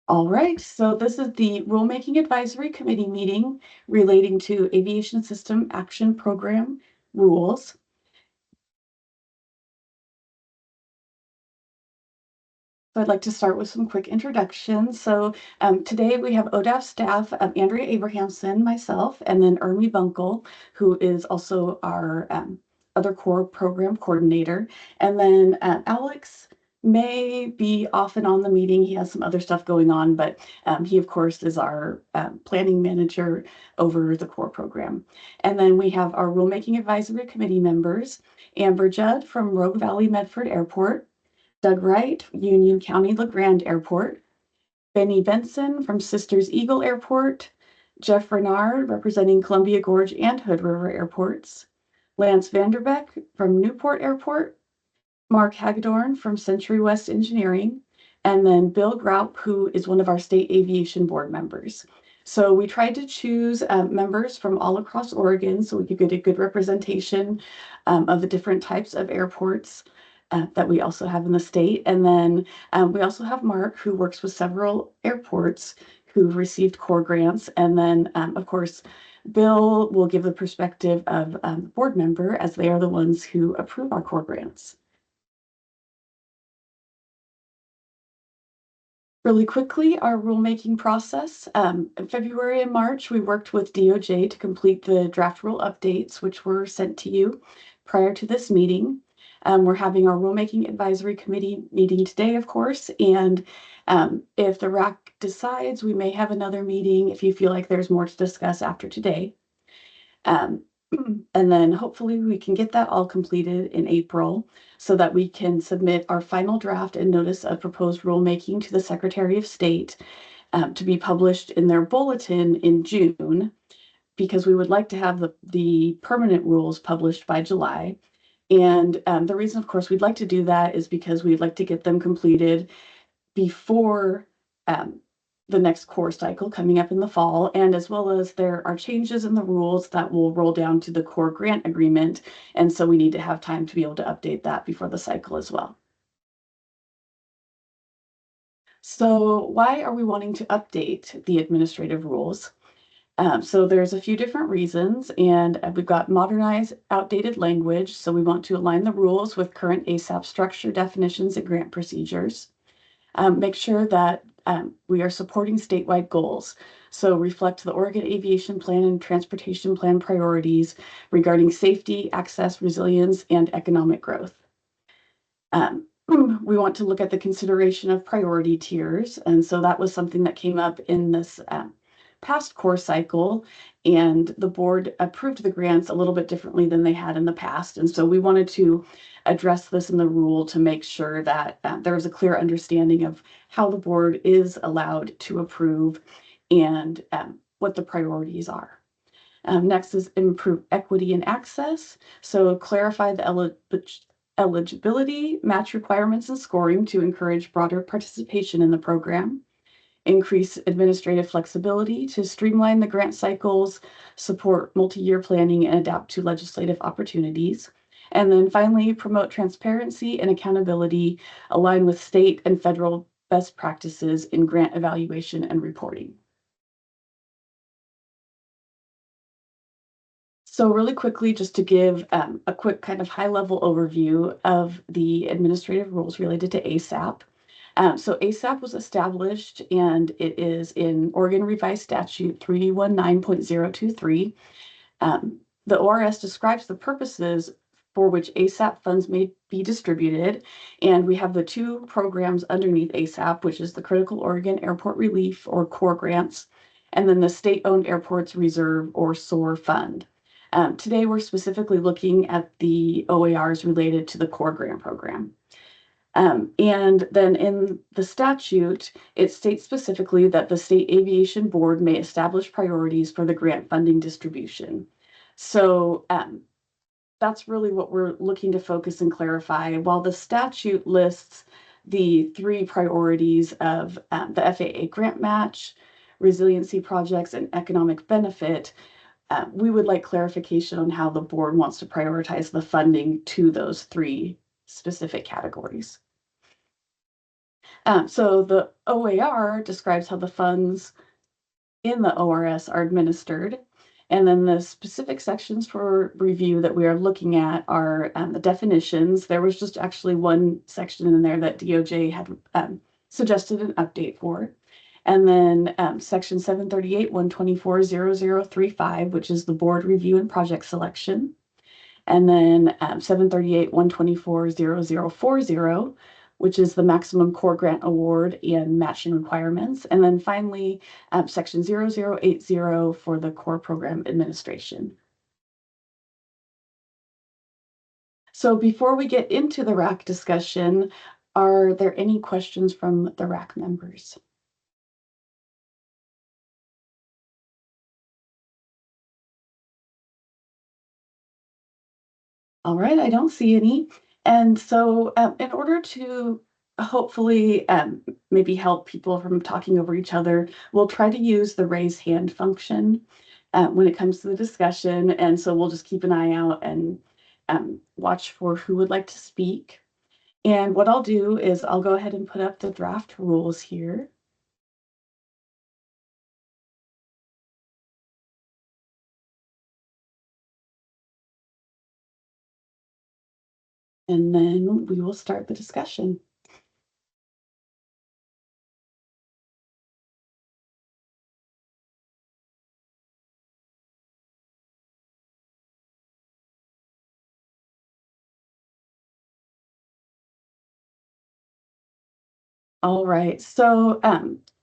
All right, so this is the Rulemaking Advisory Committee meeting relating to Aviation System Action Program rules. So I'd like to start with some quick introductions. Today we have ODAF staff, Andrea Abrahamson, myself, and then Ermi Bunkel, who is also our other core program coordinator. And then Alex may be off and on the meeting. He has some other stuff going on, but he, of course, is our planning manager over the core program. And then we have our Rulemaking Advisory Committee members, Amber Judd from Rogue Valley Medford Airport, Doug Wright, Union County LeGrand Airport, Benny Benson from Sisters Eagle Airport, Jeff Renard representing Columbia Gorge and Hood River Airports, Lance Vanderbeck from Newport Airport, Mark Hagedorn from Century West Engineering, and then Bill Graup, who is one of our state aviation board members. So we tried to choose members from all across Oregon so we could get a good representation of the different types of airports that we also have in the state. And then we also have Mark, who works with several airports who've received core grants. And then, of course, Bill will give the perspective of the board member as they are the ones who approve our core grants. Really quickly, our rulemaking process. In February and March, we worked with DOJ to complete the draft rule updates, which were sent to you prior to this meeting. We're having our rulemaking advisory committee meeting today, of course, and if the RAC decides, we may have another meeting if you feel like there's more to discuss after today. And then hopefully we can get that all completed in April so that we can submit our final draft and notice of proposed rulemaking to the Secretary of State to be published in their bulletin in June, because we would like to have the permanent rules published by July. And the reason, of course, we'd like to do that is because we'd like to get them completed before the next core cycle coming up in the fall, and as well as there are changes in the rules that will roll down to the core grant agreement. And so we need to have time to be able to update that before the cycle as well. So why are we wanting to update the administrative rules? So there's a few different reasons, and we've got modernized outdated language. So we want to align the rules with current ASAP structure definitions and grant procedures. Make sure that we are supporting statewide goals. So reflect the Oregon Aviation Plan and Transportation Plan priorities regarding safety, access, resilience, and economic growth. We want to look at the consideration of priority tiers. And so that was something that came up in this past core cycle, and the board approved the grants a little bit differently than they had in the past. And so we wanted to address this in the rule to make sure that there is a clear understanding of how the board is allowed to approve and what the priorities are. Next is improve equity and access. So clarify the eligibility, match requirements, and scoring to encourage broader participation in the program. Increase administrative flexibility to streamline the grant cycles, support multi-year planning, and adapt to legislative opportunities. And then finally, promote transparency and accountability, align with state and federal best practices in grant evaluation and reporting. So really quickly, just to give a quick kind of high-level overview of the administrative rules related to ASAP. So ASAP was established, and it is in Oregon Revised Statute 319.023. The ORS describes the purposes for which ASAP funds may be distributed, and we have the two programs underneath ASAP, which is the Critical Oregon Airport Relief or CORE grants, and then the State-Owned Airports Reserve or SOAR Fund. Today, we're specifically looking at the OARs related to the CORE grant program. And then in the statute, it states specifically that the State Aviation Board may establish priorities for the grant funding distribution. So that's really what we're looking to focus and clarify. While the statute lists the three priorities of the FAA grant match, resiliency projects, and economic benefit, we would like clarification on how the board wants to prioritize the funding to those three specific categories. So the OAR describes how the funds in the ORS are administered. And then the specific sections for review that we are looking at are the definitions. There was just actually one section in there that DOJ had suggested an update for. And then section 738, 124.0035, which is the board review and project selection. And then 738, 124.0040, which is the maximum core grant award and matching requirements. And then finally, section 0080 for the core program administration. So before we get into the RAC discussion, are there any questions from the RAC members? All right, I don't see any. And so in order to hopefully maybe help people from talking over each other, we'll try to use the raise hand function when it comes to the discussion. And so we'll just keep an eye out and watch for who would like to speak. And what I'll do is I'll go ahead and put up the draft rules here. And then we will start the discussion. All right, so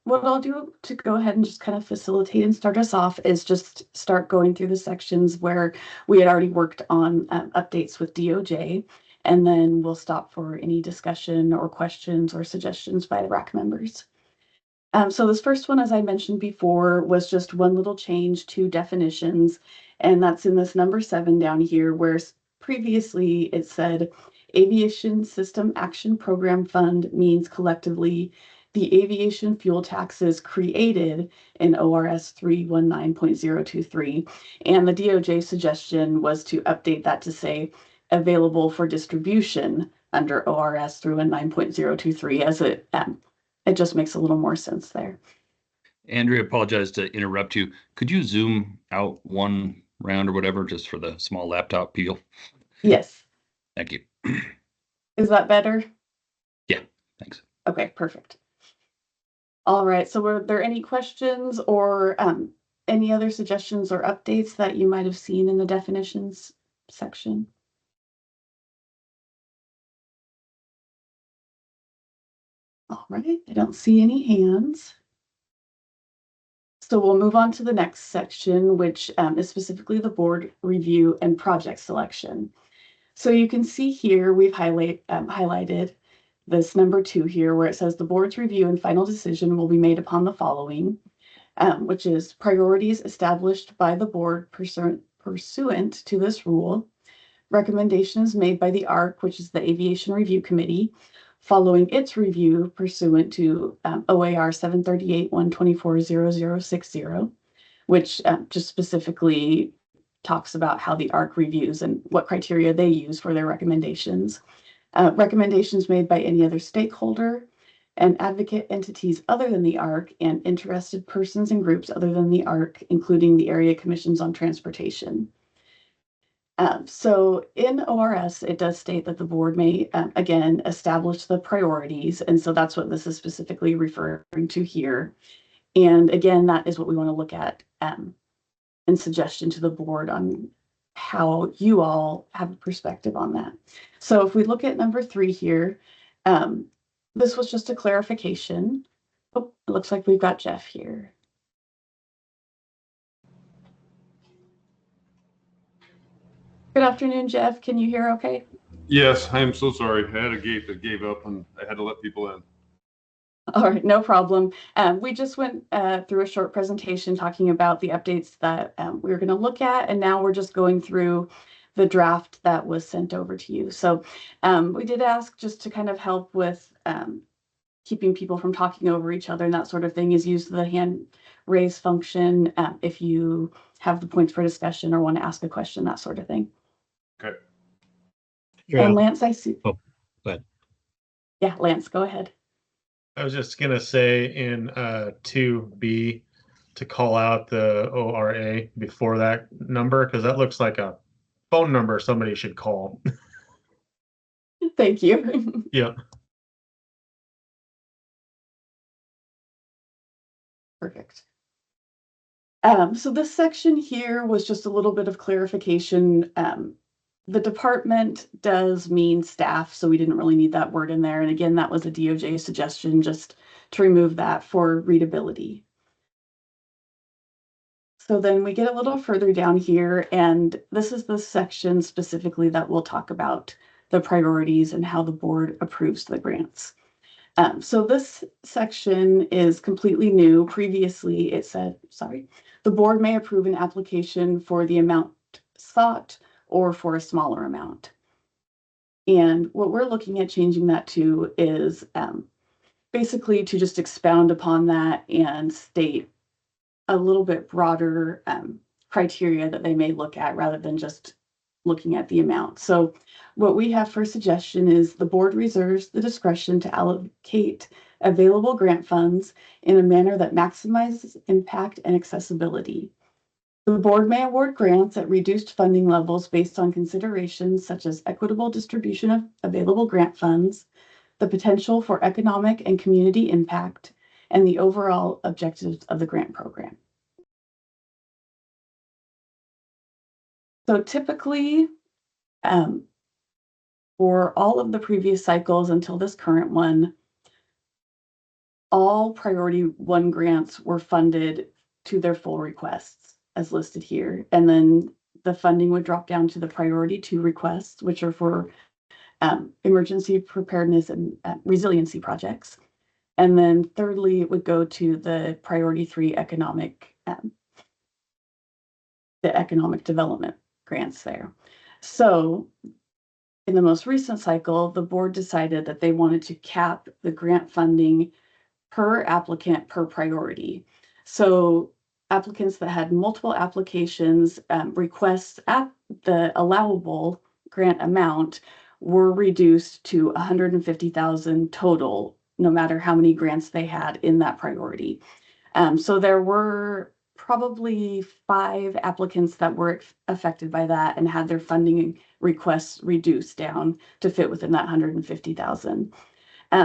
what I'll do to go ahead and just kind of facilitate and start us off is just start going through the sections where we had already worked on updates with DOJ, and then we'll stop for any discussion or questions or suggestions by the RAC members. So this first one, as I mentioned before, was just one little change to definitions, and that's in this number 7 down here, where previously it said Aviation System Action Program Fund means collectively the aviation fuel taxes created in ORS 319.023. And the DOJ suggestion was to update that to say available for distribution under ORS 319.023 as it just makes a little more sense there. Andrea, apologize to interrupt you. Could you zoom out one round or whatever just for the small laptop peel? Yes. Thank you. Is that better? Yeah, thanks. Okay, perfect. All right, so were there any questions or any other suggestions or updates that you might have seen in the definitions section? All right, I don't see any hands. So we'll move on to the next section, which is specifically the board review and project selection. So you can see here, we've highlighted this number 2 here, where it says the board's review and final decision will be made upon the following, which is priorities established by the board pursuant to this rule, recommendations made by the ARC, which is the Aviation Review Committee, following its review pursuant to OAR 738-124.0060, which just specifically talks about how the ARC reviews and what criteria they use for their recommendations. Recommendations made by any other stakeholder and advocate entities other than the ARC and interested persons and groups other than the ARC, including the area commissions on transportation. So in ORS, it does state that the board may, again, establish the priorities. And so that's what this is specifically referring to here. And again, that is what we want to look at in suggestion to the board on how you all have a perspective on that. So if we look at number 3 here, this was just a clarification. Oh, it looks like we've got Jeff here. Good afternoon, Jeff. Can you hear okay? Yes, I am so sorry. I had a gate that gave up and I had to let people in. All right, no problem. We just went through a short presentation talking about the updates that we were going to look at, and now we're just going through the draft that was sent over to you. So we did ask just to kind of help with keeping people from talking over each other and that sort of thing, is use the hand raise function if you have the points for discussion or want to ask a question, that sort of thing. Okay. And Lance, I see. Oh, go ahead. Yeah, Lance, go ahead. I was just gonna say in 2B to call out the ORA before that number because that looks like a phone number somebody should call. Thank you. Yeah. Perfect. So this section here was just a little bit of clarification. The department does mean staff, so we didn't really need that word in there. And again, that was a DOJ suggestion just to remove that for readability. So then we get a little further down here, and this is the section specifically that we'll talk about the priorities and how the board approves the grants. So this section is completely new. Previously, it said, the board may approve an application for the amount sought or for a smaller amount. And what we're looking at changing that to is basically to just expound upon that and state a little bit broader criteria that they may look at rather than just looking at the amount. So what we have for suggestion is the board reserves the discretion to allocate available grant funds in a manner that maximizes impact and accessibility. The board may award grants at reduced funding levels based on considerations such as equitable distribution of available grant funds, the potential for economic and community impact, and the overall objectives of the grant program. So typically, for all of the previous cycles until this current one, all priority 1 grants were funded to their full requests as listed here. And then the funding would drop down to the priority 2 requests, which are for emergency preparedness and resiliency projects. And then thirdly, it would go to the priority 3 the economic development grants there. So in the most recent cycle, the board decided that they wanted to cap the grant funding per applicant per priority. So applicants that had multiple applications, requests at the allowable grant amount were reduced to 150,000 total, no matter how many grants they had in that priority. So there were probably 5 applicants that were affected by that and had their funding requests reduced down to fit within that 150,000.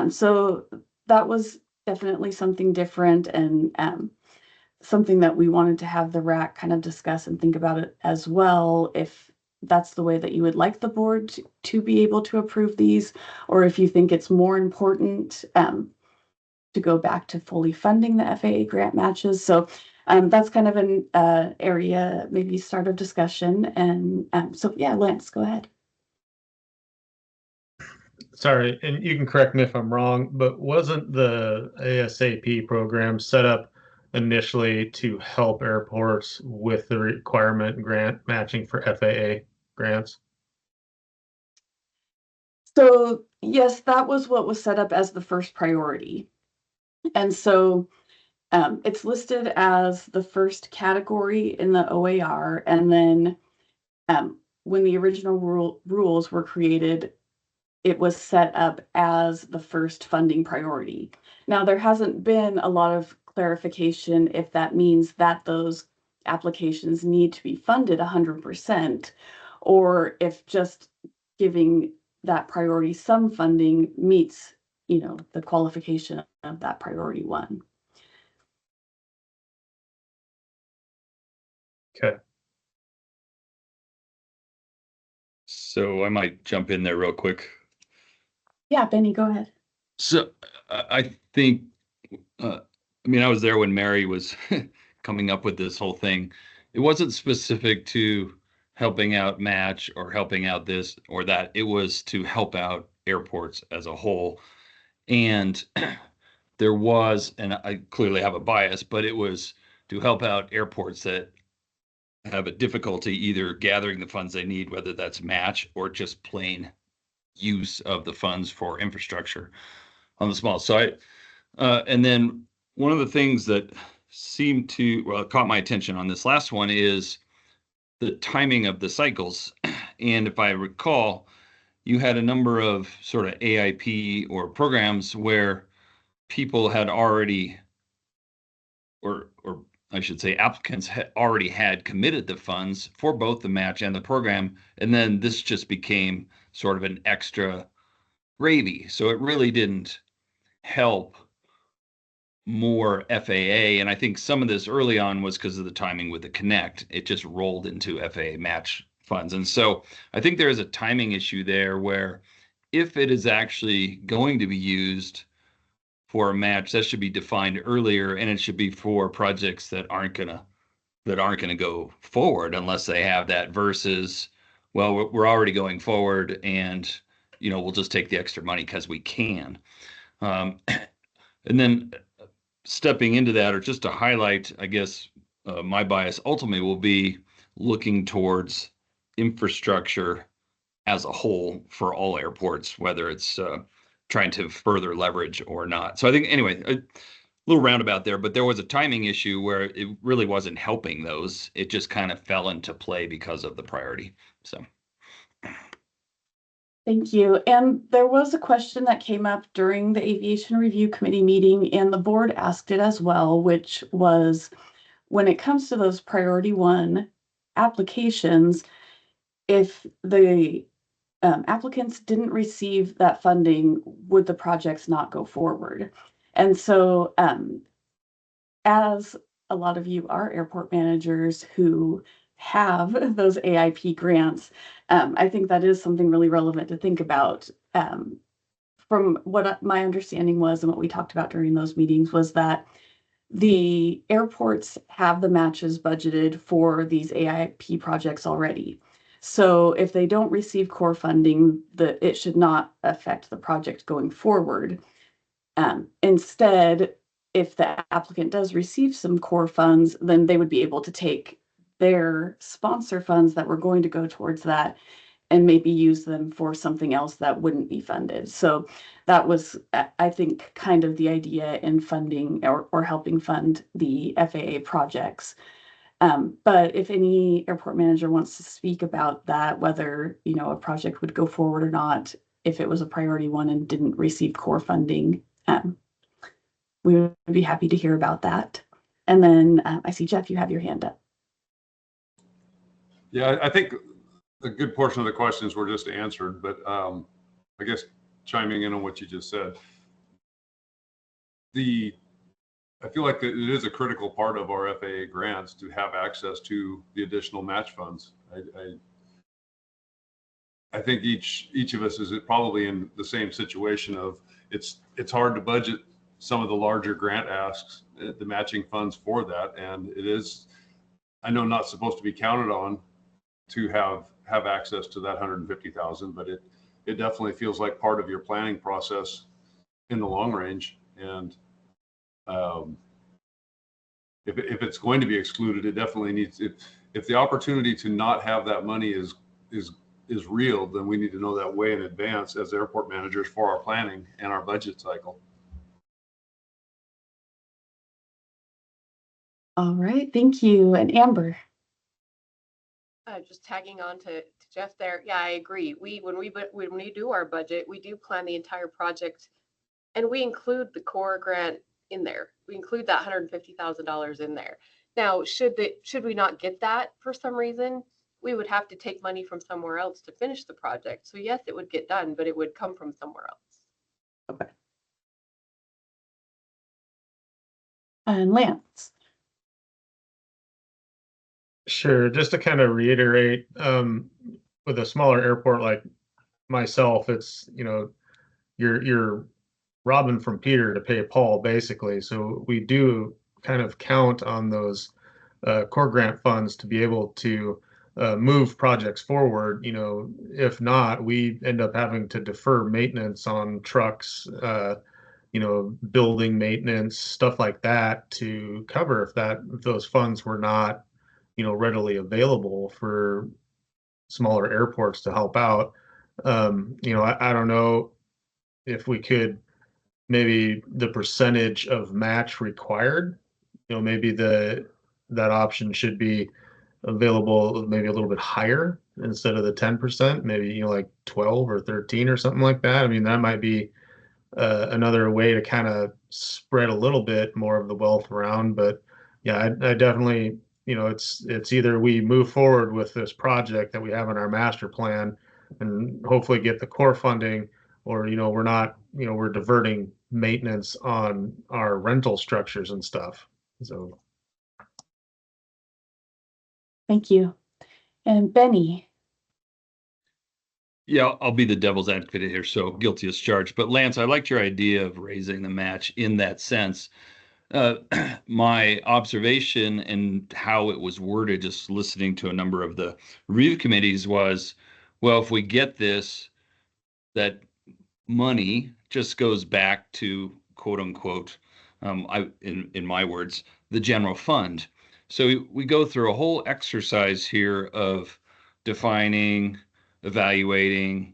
So that was definitely something different and something that we wanted to have the RAC kind of discuss and think about it as well, if that's the way that you would like the board to be able to approve these, or if you think it's more important to go back to fully funding the FAA grant matches. So that's kind of an area, maybe start of discussion. And so yeah, Lance, go ahead. Sorry, and you can correct me if I'm wrong, but wasn't the ASAP program set up initially to help airports with the requirement grant matching for FAA grants? So yes, that was what was set up as the first priority. And so it's listed as the first category in the OAR. And then when the original rules were created, it was set up as the first funding priority. Now, there hasn't been a lot of clarification if that means that those applications need to be funded 100%, or if just giving that priority some funding meets, the qualification of that priority 1. Okay. So I might jump in there real quick. Yeah, Benny, go ahead. So I think, I mean, I was there when Mary was coming up with this whole thing. It wasn't specific to helping out match or helping out this or that. It was to help out airports as a whole. And there was, and I clearly have a bias, but it was to help out airports that have a difficulty either gathering the funds they need, whether that's match or just plain use of the funds for infrastructure on the small side. And then one of the things that seemed to, well, caught my attention on this last one is the timing of the cycles. And if I recall, you had a number of sort of AIP or programs where people had already, or I should say applicants had already had committed the funds for both the match and the program, and then this just became sort of an extra gravy. So it really didn't help more FAA. And I think some of this early on was because of the timing with the Connect. It just rolled into FAA match funds. And so I think there is a timing issue there where if it is actually going to be used for a match, that should be defined earlier, and it should be for projects that aren't gonna go forward unless they have that versus, well, we're already going forward and we'll just take the extra money because we can. Um, and then stepping into that, or just to highlight, I guess my bias ultimately will be looking towards infrastructure as a whole for all airports, whether it's trying to further leverage or not. So I think, anyway, a little roundabout there, but there was a timing issue where it really wasn't helping those. It just kind of fell into play because of the priority. So. Thank you. And there was a question that came up during the Aviation Review Committee meeting, and the board asked it as well, which was when it comes to those priority one applications, if the applicants didn't receive that funding, would the projects not go forward? And so, as a lot of you are airport managers who have those AIP grants, I think that is something really relevant to think about. From what my understanding was and what we talked about during those meetings was that the airports have the matches budgeted for these AIP projects already. So if they don't receive core funding, it should not affect the project going forward. Instead, if the applicant does receive some core funds, then they would be able to take their sponsor funds that were going to go towards that and maybe use them for something else that wouldn't be funded. So that was, I think, kind of the idea in funding or helping fund the FAA projects. But if any airport manager wants to speak about that, whether a project would go forward or not, if it was a priority one and didn't receive core funding, we would be happy to hear about that. And then I see Jeff, you have your hand up. Yeah, I think a good portion of the questions were just answered, but I guess chiming in on what you just said, I feel like it is a critical part of our FAA grants to have access to the additional match funds. I think each of us is probably in the same situation of it's hard to budget some of the larger grant asks, the matching funds for that, and it is, I know, not supposed to be counted on to have access to that 150,000, but it definitely feels like part of your planning process in the long range. And if it's going to be excluded, it definitely needs, if the opportunity to not have that money is real, then we need to know that way in advance as airport managers for our planning and our budget cycle. All right, thank you. And Amber. Just tagging on to Jeff there. Yeah, I agree. When we do our budget, we do plan the entire project, and we include the core grant in there. We include that $150,000 in there. Now, should we not get that for some reason, we would have to take money from somewhere else to finish the project. So yes, it would get done, but it would come from somewhere else. Okay. And Lance. Sure. Just to kind of reiterate, with a smaller airport like myself, it's, you're robbing from Peter to pay Paul, basically. So we do kind of count on those core grant funds to be able to move projects forward. If not, we end up having to defer maintenance on trucks, building maintenance, stuff like that to cover if those funds were not readily available for smaller airports to help out. I don't know if we could, maybe the percentage of match required, maybe that option should be available maybe a little bit higher instead of the 10%, maybe like 12 or 13 or something like that. I mean, that might be another way to kind of spread a little bit more of the wealth around. But yeah, I definitely, it's either we move forward with this project that we have in our master plan and hopefully get the core funding, or, we're not, we're diverting maintenance on our rental structures and stuff. So. Thank you. And Benny. Yeah, I'll be the devil's advocate here, so guilty as charged. But Lance, I liked your idea of raising the match in that sense. My observation and how it was worded, just listening to a number of the review committees, was, well, if we get this, that money just goes back to quote unquote, in my words, the general fund. So we go through a whole exercise here of defining, evaluating,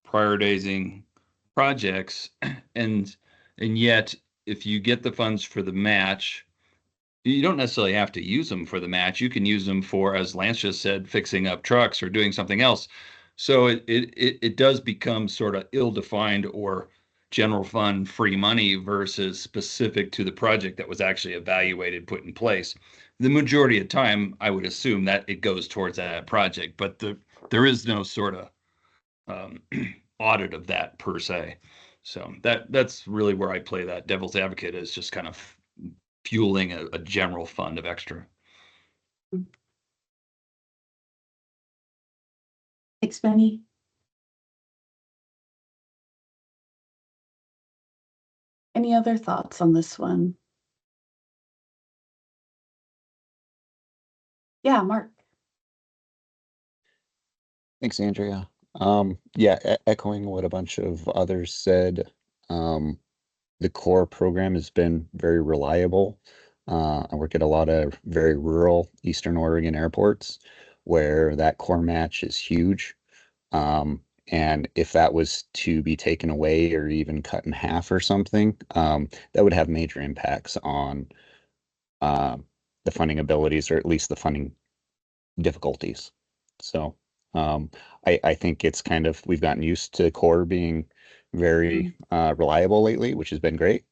prioritizing projects, and yet if you get the funds for the match, you don't necessarily have to use them for the match. You can use them for, as Lance just said, fixing up trucks or doing something else. So it does become sort of ill-defined or general fund free money versus specific to the project that was actually evaluated, put in place. The majority of time, I would assume that it goes towards that project, but there is no sort of audit of that per se. So that's really where I play that devil's advocate, is just kind of fueling a general fund of extra. Thanks, Benny. Any other thoughts on this one? Yeah, Mark. Thanks, Andrea. Yeah, echoing what a bunch of others said, the core program has been very reliable. I work at a lot of very rural Eastern Oregon airports where that core match is huge. And if that was to be taken away or even cut in half or something, that would have major impacts on uh, the funding abilities, or at least the funding difficulties. So I think it's kind of, we've gotten used to core being very reliable lately, which has been great.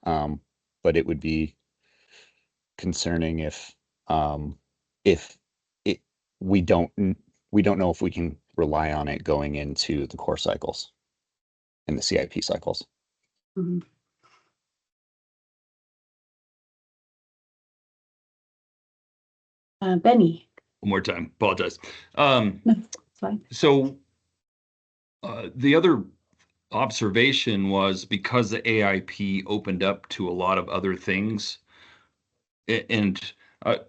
But it would be concerning if it we don't we don't know if we can rely on it going into the core cycles and the CIP cycles. Mm-hmm. Benny. One more time, apologize. That's fine. So the other observation was, because the AIP opened up to a lot of other things, and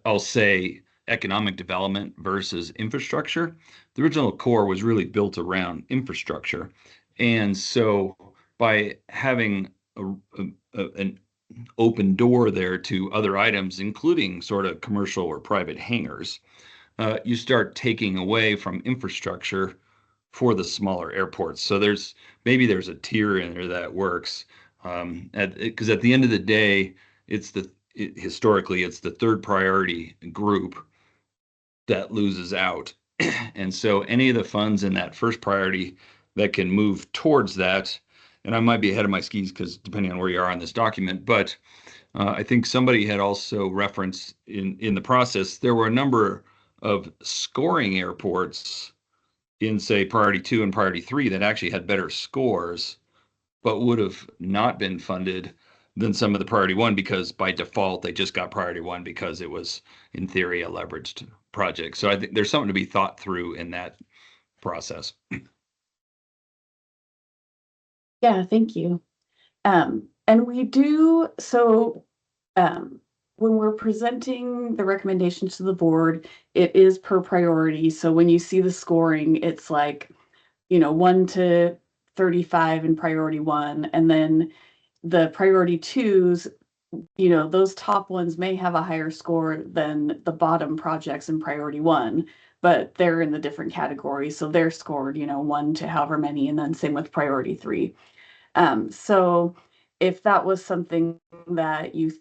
I'll say economic development versus infrastructure. The original core was really built around infrastructure. And so by having an open door there to other items, including sort of commercial or private hangars, you start taking away from infrastructure for the smaller airports. So maybe there's a tier in there that works, because at the end of the day, historically it's the third priority group that loses out. And so any of the funds in that first priority that can move towards that, and I might be ahead of my skis because depending on where you are on this document, but I think somebody had also referenced in the process, there were a number of scoring airports in, say, priority 2 and priority 3 that actually had better scores, but would have not been funded than some of the priority 1, because by default they just got priority 1 because it was in theory a leveraged project. So I think there's something to be thought through in that process. Yeah, thank you. And we do, so when we're presenting the recommendations to the board, it is per priority. So when you see the scoring, it's like, 1 to 35 in priority 1, and then the priority 2s, those top ones may have a higher score than the bottom projects in priority 1, but they're in the different categories. So they're scored, 1 to however many, and then same with priority 3. So if that was something that you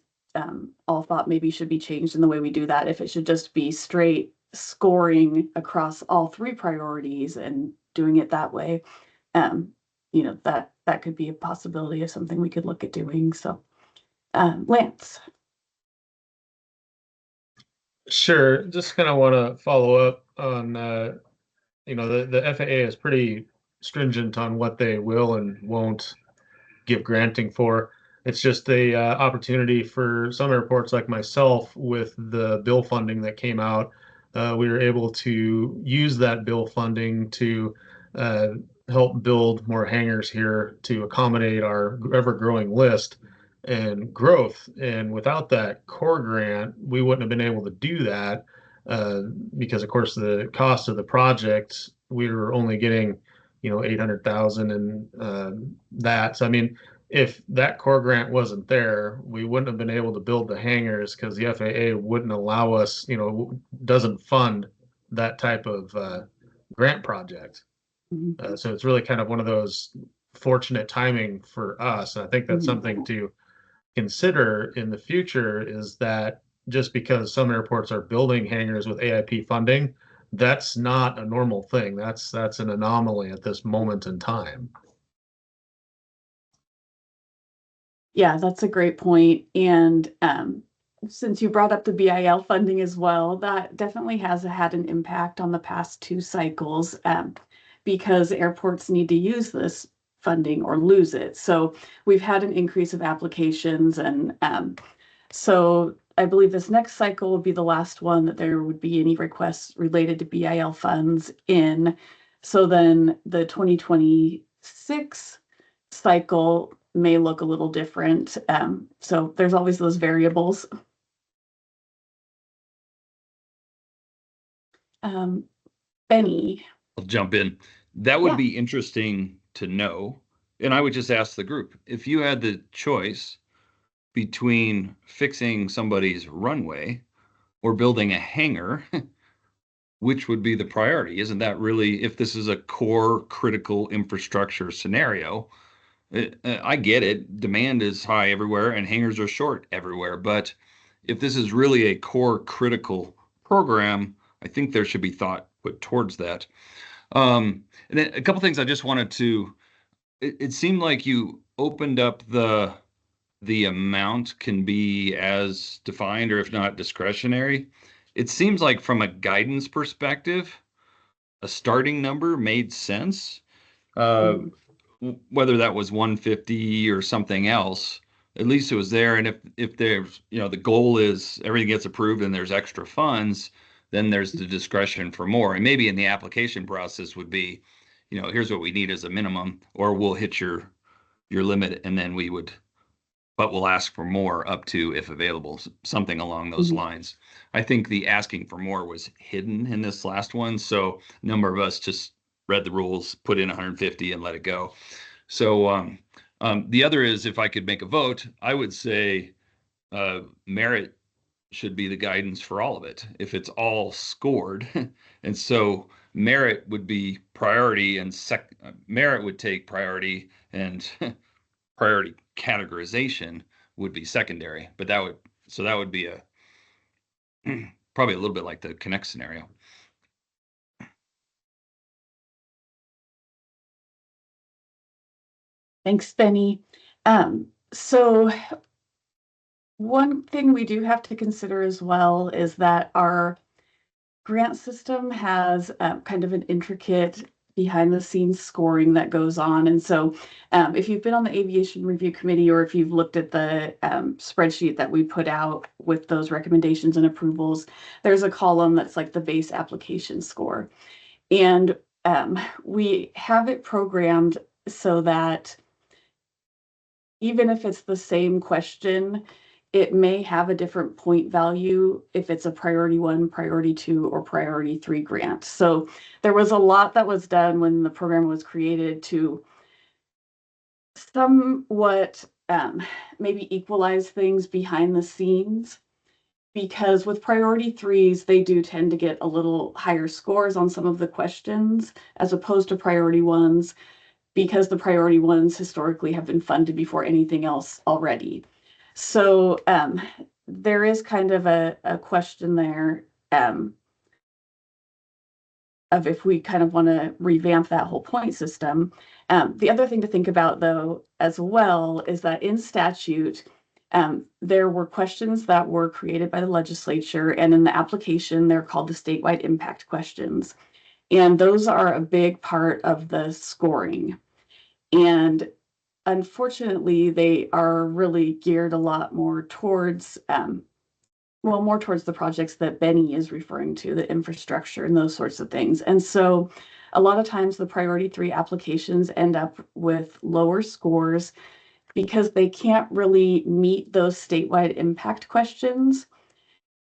all thought maybe should be changed in the way we do that, if it should just be straight scoring across all 3 priorities and doing it that way, that could be a possibility of something we could look at doing. So, Lance. Sure. Just kind of want to follow up on, the FAA is pretty stringent on what they will and won't give granting for. It's just a opportunity for some airports like myself with the bill funding that came out. We were able to use that bill funding to uh, help build more hangars here to accommodate our ever-growing list and growth. And without that core grant, we wouldn't have been able to do that uh, because, of course, the cost of the project, we were only getting, 800,000 and that. So, I mean, if that core grant wasn't there, we wouldn't have been able to build the hangars because the FAA wouldn't allow us, doesn't fund that type of grant project. Mhm. So it's really kind of one of those fortunate timing for us. And I think that's something to consider in the future is that just because some airports are building hangars with AIP funding, that's not a normal thing. That's an anomaly at this moment in time. Yeah, that's a great point. And since you brought up the BIL funding as well, that definitely has had an impact on the past 2 cycles because airports need to use this funding or lose it. So we've had an increase of applications. And so I believe this next cycle will be the last one that there would be any requests related to BIL funds in. So then the 2026 cycle may look a little different. So there's always those variables. Benny. I'll jump in. That would Yeah. be interesting to know. And I would just ask the group, if you had the choice between fixing somebody's runway or building a hangar, which would be the priority? Isn't that really, if this is a core critical infrastructure scenario, I get it. Demand is high everywhere and hangars are short everywhere. But if this is really a core critical program, I think there should be thought put towards that. And then a couple things I just wanted to, it seemed like you opened up the amount can be as defined or if not discretionary. It seems like from a guidance perspective, a starting number made sense. Uh, Mhm. Whether that was 150 or something else, at least it was there. And if there's, the goal is everything gets approved and there's extra funds, then there's the discretion for more. And maybe in the application process would be, here's what we need as a minimum, or we'll hit your limit, and then but we'll ask for more up to if available, something along those Mhm. lines. I think the asking for more was hidden in this last one, so a number of us just read the rules, put in 150 and let it go. So the other is, if I could make a vote, I would say merit should be the guidance for all of it. If it's all scored, and so merit would be priority, and merit would take priority, and priority categorization would be secondary. But that would be a probably a little bit like the Connect scenario. Thanks, Benny. So one thing we do have to consider as well is that our grant system has kind of an intricate behind the scenes scoring that goes on. And so if you've been on the Aviation Review Committee or if you've looked at the spreadsheet that we put out with those recommendations and approvals, there's a column that's like the base application score. And we have it programmed so that even if it's the same question, it may have a different point value if it's a priority 1, priority 2, or priority 3 grant. So there was a lot that was done when the program was created to somewhat maybe equalize things behind the scenes. Because with priority 3s, they do tend to get a little higher scores on some of the questions as opposed to priority 1s, because the priority 1s historically have been funded before anything else already. So there is kind of a question there. if we kind of want to revamp that whole point system. The other thing to think about, though, as well, is that in statute, there were questions that were created by the legislature, and in the application, they're called the statewide impact questions. And those are a big part of the scoring. And unfortunately, they are really geared a lot more towards more towards the projects that Benny is referring to, the infrastructure and those sorts of things. And so a lot of times the priority 3 applications end up with lower scores because they can't really meet those statewide impact questions.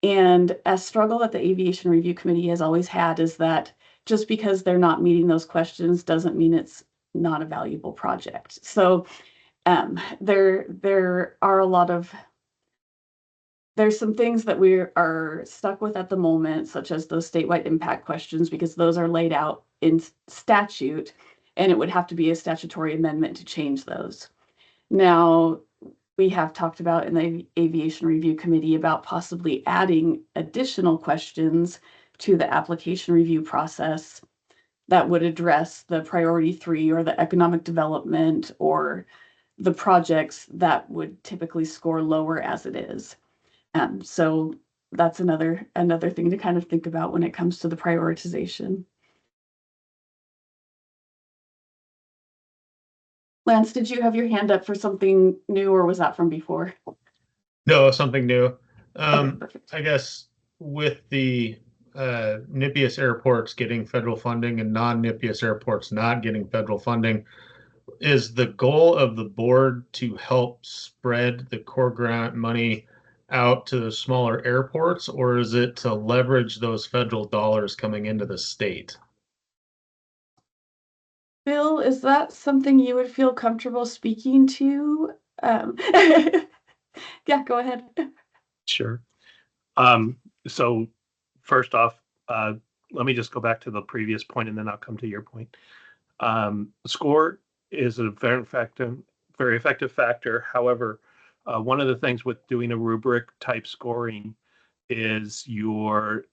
And a struggle that the Aviation Review Committee has always had is that just because they're not meeting those questions doesn't mean it's not a valuable project. So there are a lot of there's some things that we are stuck with at the moment, such as those statewide impact questions, because those are laid out in statute, and it would have to be a statutory amendment to change those. Now, we have talked about in the Aviation Review Committee about possibly adding additional questions to the application review process that would address the priority 3 or the economic development or the projects that would typically score lower as it is. So that's another thing to kind of think about when it comes to the prioritization. Lance, did you have your hand up for something new, or was that from before? No, something new. Okay, perfect. I guess with the NIPIAS airports getting federal funding and non-NIPIAS airports not getting federal funding, is the goal of the board to help spread the core grant money out to the smaller airports, or is it to leverage those federal dollars coming into the state? Bill, is that something you would feel comfortable speaking to? Yeah, go ahead. Sure. So first off, let me just go back to the previous point and then I'll come to your point. SCORE is a very effective factor. However, one of the things with doing a rubric type scoring is your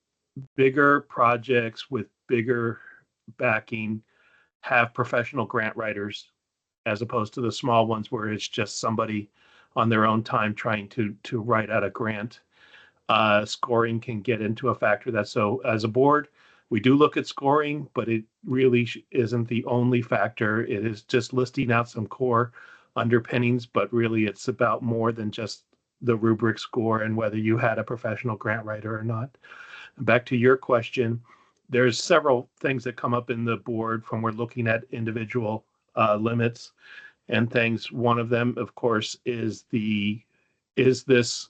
bigger projects with bigger backing have professional grant writers as opposed to the small ones where it's just somebody on their own time trying to write out a grant. Scoring can get into a factor that, so as a board, we do look at scoring, but it really isn't the only factor. It is just listing out some core underpinnings, but really it's about more than just the rubric score and whether you had a professional grant writer or not. Back to your question, there's several things that come up in the board from we're looking at individual limits and things. One of them, of course, is this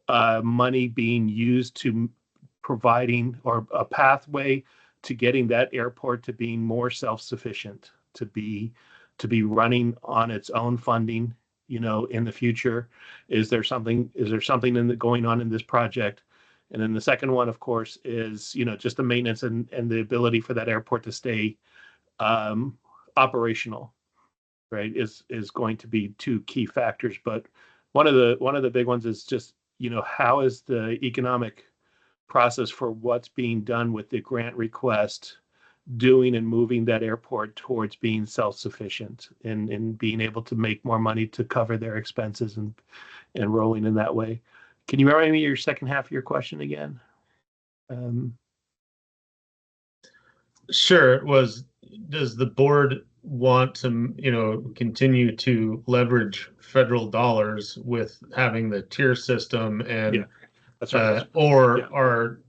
money being used to providing or a pathway to getting that airport to being more self-sufficient, to be running on its own funding, in the future? Is there something going on in this project? And then the second one, of course, is, just the maintenance and the ability for that airport to stay operational, right, is going to be two key factors. But one of the big ones is just, how is the economic process for what's being done with the grant request doing and moving that airport towards being self-sufficient and being able to make more money to cover their expenses and rolling in that way. Can you remind me your second half of your question again? Sure. It was, does the board want to, continue to leverage federal dollars with having the tier system and Yeah, that's right. Are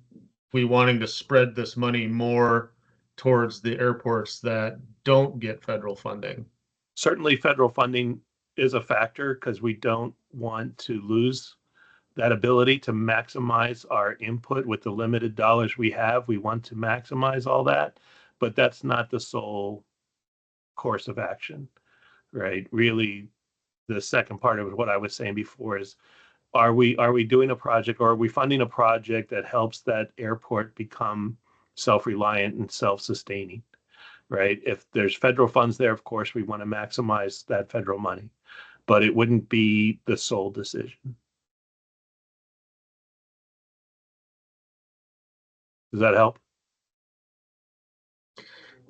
we wanting to spread this money more towards the airports that don't get federal funding? Certainly federal funding is a factor because we don't want to lose that ability to maximize our input with the limited dollars we have. We want to maximize all that, but that's not the sole course of action, right? Really, the second part of what I was saying before is, are we doing a project, or are we funding a project that helps that airport become self-reliant and self-sustaining, right? If there's federal funds there, of course, we want to maximize that federal money, but it wouldn't be the sole decision. Does that help?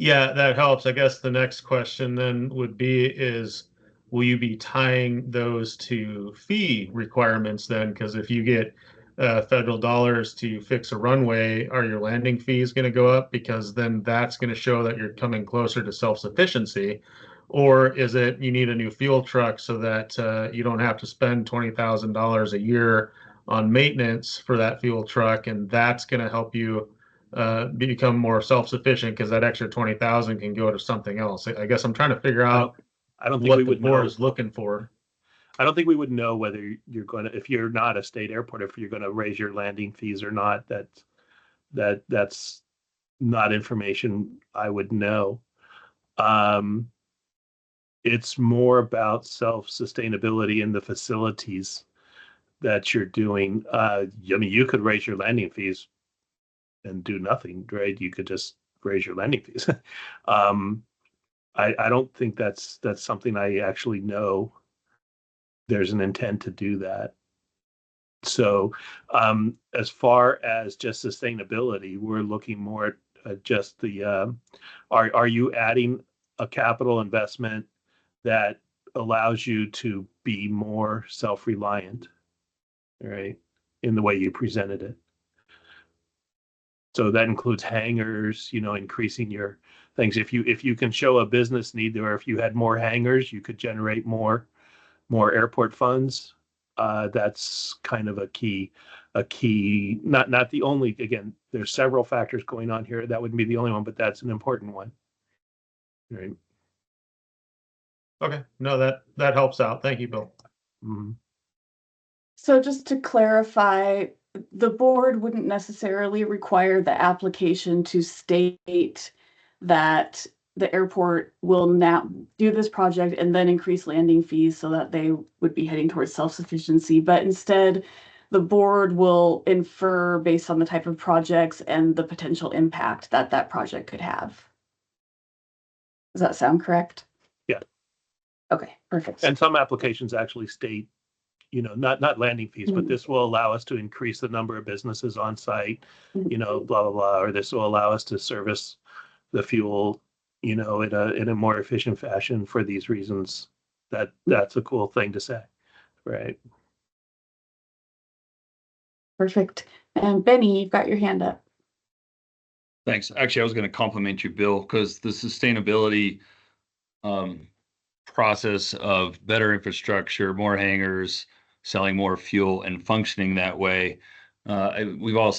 Yeah, that helps. I guess the next question then would be is, will you be tying those to fee requirements then? Because if you get federal dollars to fix a runway, are your landing fees going to go up? Because then that's going to show that you're coming closer to self-sufficiency. Or is it you need a new fuel truck so that you don't have to spend $20,000 a year on maintenance for that fuel truck, and that's going to help you become more self-sufficient because that extra 20,000 can go to something else. I guess I'm trying to figure out I don't think what we the would board know. is looking for. I don't think we would know whether you're going to, if you're not a state airport, if you're going to raise your landing fees or not. That's not information I would know. Um, it's more about self-sustainability in the facilities that you're doing. I mean, you could raise your landing fees and do nothing, right? You could just raise your landing fees. um, I don't think that's something I actually know. There's an intent to do that. So, as far as just sustainability, we're looking more at just the are you adding a capital investment that allows you to be more self-reliant, right, in the way you presented it. So that includes hangars, increasing your things. If you can show a business need, or if you had more hangars, you could generate more airport funds. That's kind of a key, not the only. Again, there's several factors going on here. That wouldn't be the only one, but that's an important one, right? Okay, no, that helps out. Thank you, Bill. Mhm. So just to clarify, the board wouldn't necessarily require the application to state that the airport will now do this project and then increase landing fees so that they would be heading towards self-sufficiency, but instead the board will infer based on the type of projects and the potential impact that that project could have. Does that sound correct? Yeah. Okay, perfect. And some applications actually state, not landing fees, but this will allow us to increase the number of businesses on site, blah, blah, blah, or this will allow us to service the fuel, in a more efficient fashion for these reasons. That's a cool thing to say, right? Perfect. And Benny, you've got your hand up. Thanks. Actually, I was going to compliment you, Bill, because the sustainability process of better infrastructure, more hangars, selling more fuel, and functioning that way. We've all,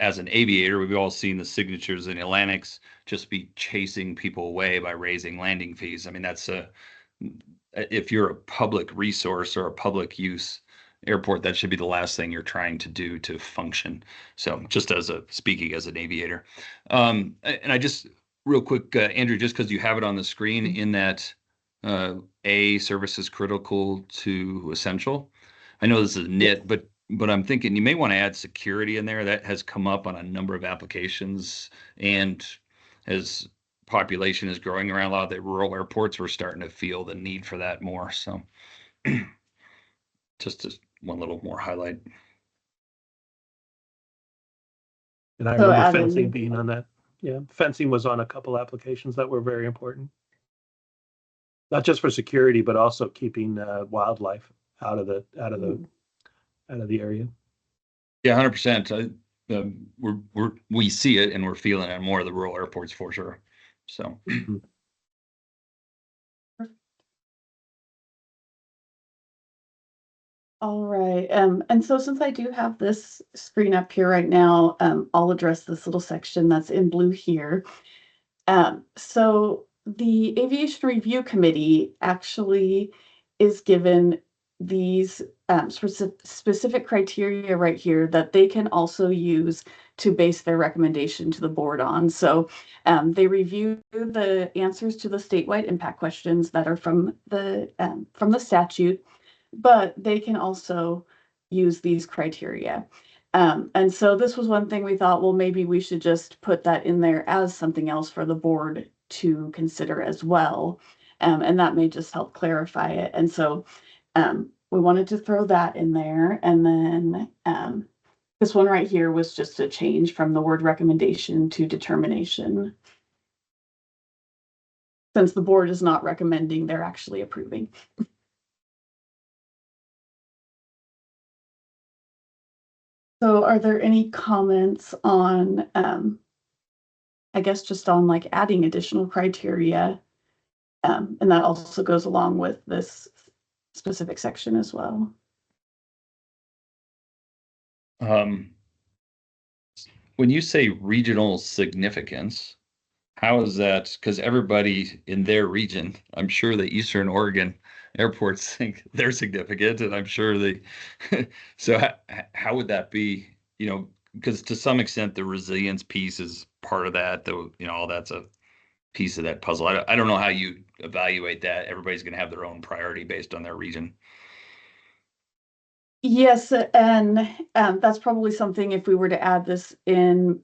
as an aviator, we've all seen the signatures in Atlantics just be chasing people away by raising landing fees. I mean, if you're a public resource or a public use airport, that should be the last thing you're trying to do to function. So just speaking as an aviator. And I just real quick, Andrew, just because you have it on the screen in that service is critical to essential. I know this is nit, but I'm thinking you may want to add security in there. That has come up on a number of applications, and as population is growing around a lot of the rural airports, we're starting to feel the need for that more. So just one little more highlight. And I remember fencing being on that. Yeah, fencing was on a couple applications that were very important. Not just for security, but also keeping wildlife out of the area. Yeah, 100%. We see it and we're feeling it in more of the rural airports for sure. So. All right. And so since I do have this screen up here right now, I'll address this little section that's in blue here. So the Aviation Review Committee actually is given these specific criteria right here that they can also use to base their recommendation to the board on. So they review the answers to the statewide impact questions that are from the statute, but they can also use these criteria. And so this was one thing we thought, well, maybe we should just put that in there as something else for the board to consider as well. And that may just help clarify it. And so we wanted to throw that in there. And then this one right here was just a change from the word recommendation to determination. since the board is not recommending, they're actually approving. So are there any comments on, I guess just on like adding additional criteria? And that also goes along with this specific section as well. When you say regional significance, how is that? Because everybody in their region, I'm sure the Eastern Oregon airports think they're significant, and I'm sure they. So how would that be? You know, because to some extent the resilience piece is part of that. Though all that's a piece of that puzzle. I don't know how you evaluate that. Everybody's going to have their own priority based on their region. Yes, and that's probably something if we were to add this in,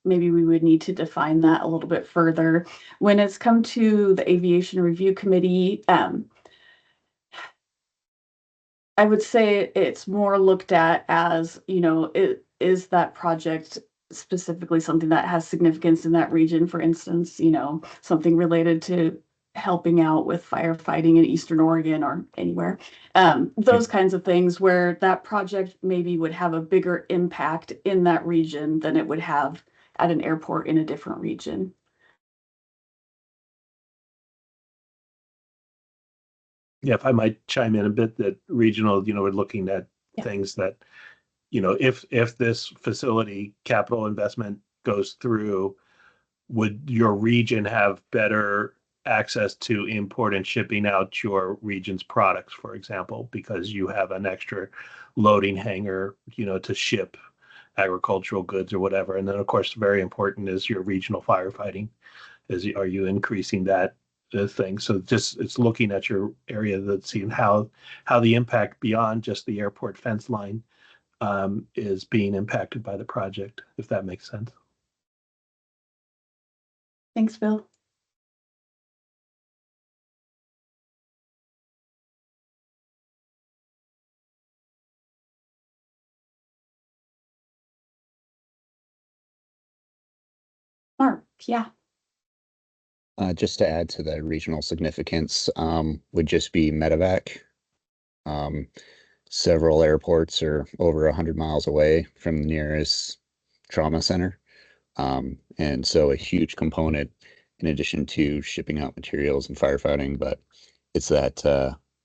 maybe we would need to define that a little bit further. When it's come to the Aviation Review Committee, I would say it's more looked at as, is that project specifically something that has significance in that region? For instance, something related to helping out with firefighting in Eastern Oregon or anywhere. Those kinds of things where that project maybe would have a bigger impact in that region than it would have at an airport in a different region. Yeah, if I might chime in a bit, that regional, we're looking at Yeah. things that, if this facility capital investment goes through, would your region have better access to import and shipping out your region's products, for example, because you have an extra loading hangar, to ship agricultural goods or whatever. And then, of course, very important is your regional firefighting. Are you increasing that thing? So just it's looking at your area, that's seeing how the impact beyond just the airport fence line is being impacted by the project, if that makes sense. Thanks, Bill. Mark, yeah. Just to add to the regional significance, would just be medevac. Um, Several airports are over 100 miles away from the nearest trauma center. And so a huge component, in addition to shipping out materials and firefighting, but it's that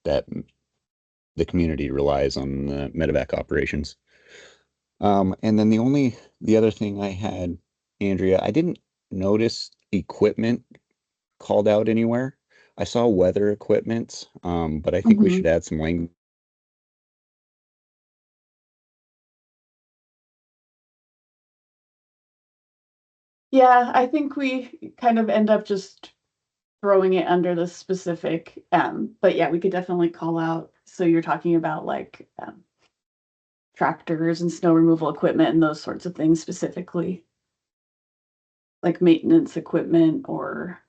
the community relies on the medevac operations. And then the other thing I had, Andrea, I didn't notice equipment called out anywhere. I saw weather equipment, but I think we should add some language. Yeah, I think we kind of end up just throwing it under the specific, but yeah, we could definitely call out. So you're talking about like tractors and snow removal equipment and those sorts of things specifically, like maintenance equipment or.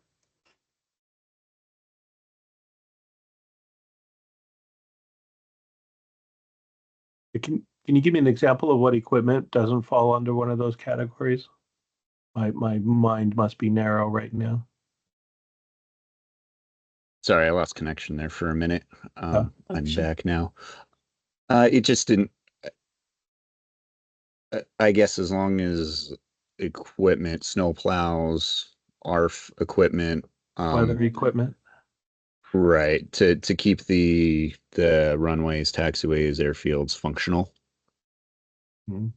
Can you give me an example of what equipment doesn't fall under one of those categories? My mind must be narrow right now. Sorry, I lost connection there for a minute. I'm Sure. back now. It just didn't. I guess as long as equipment, snow plows, ARF equipment, Weather equipment. right, to keep the runways, taxiways, airfields functional. Hmm.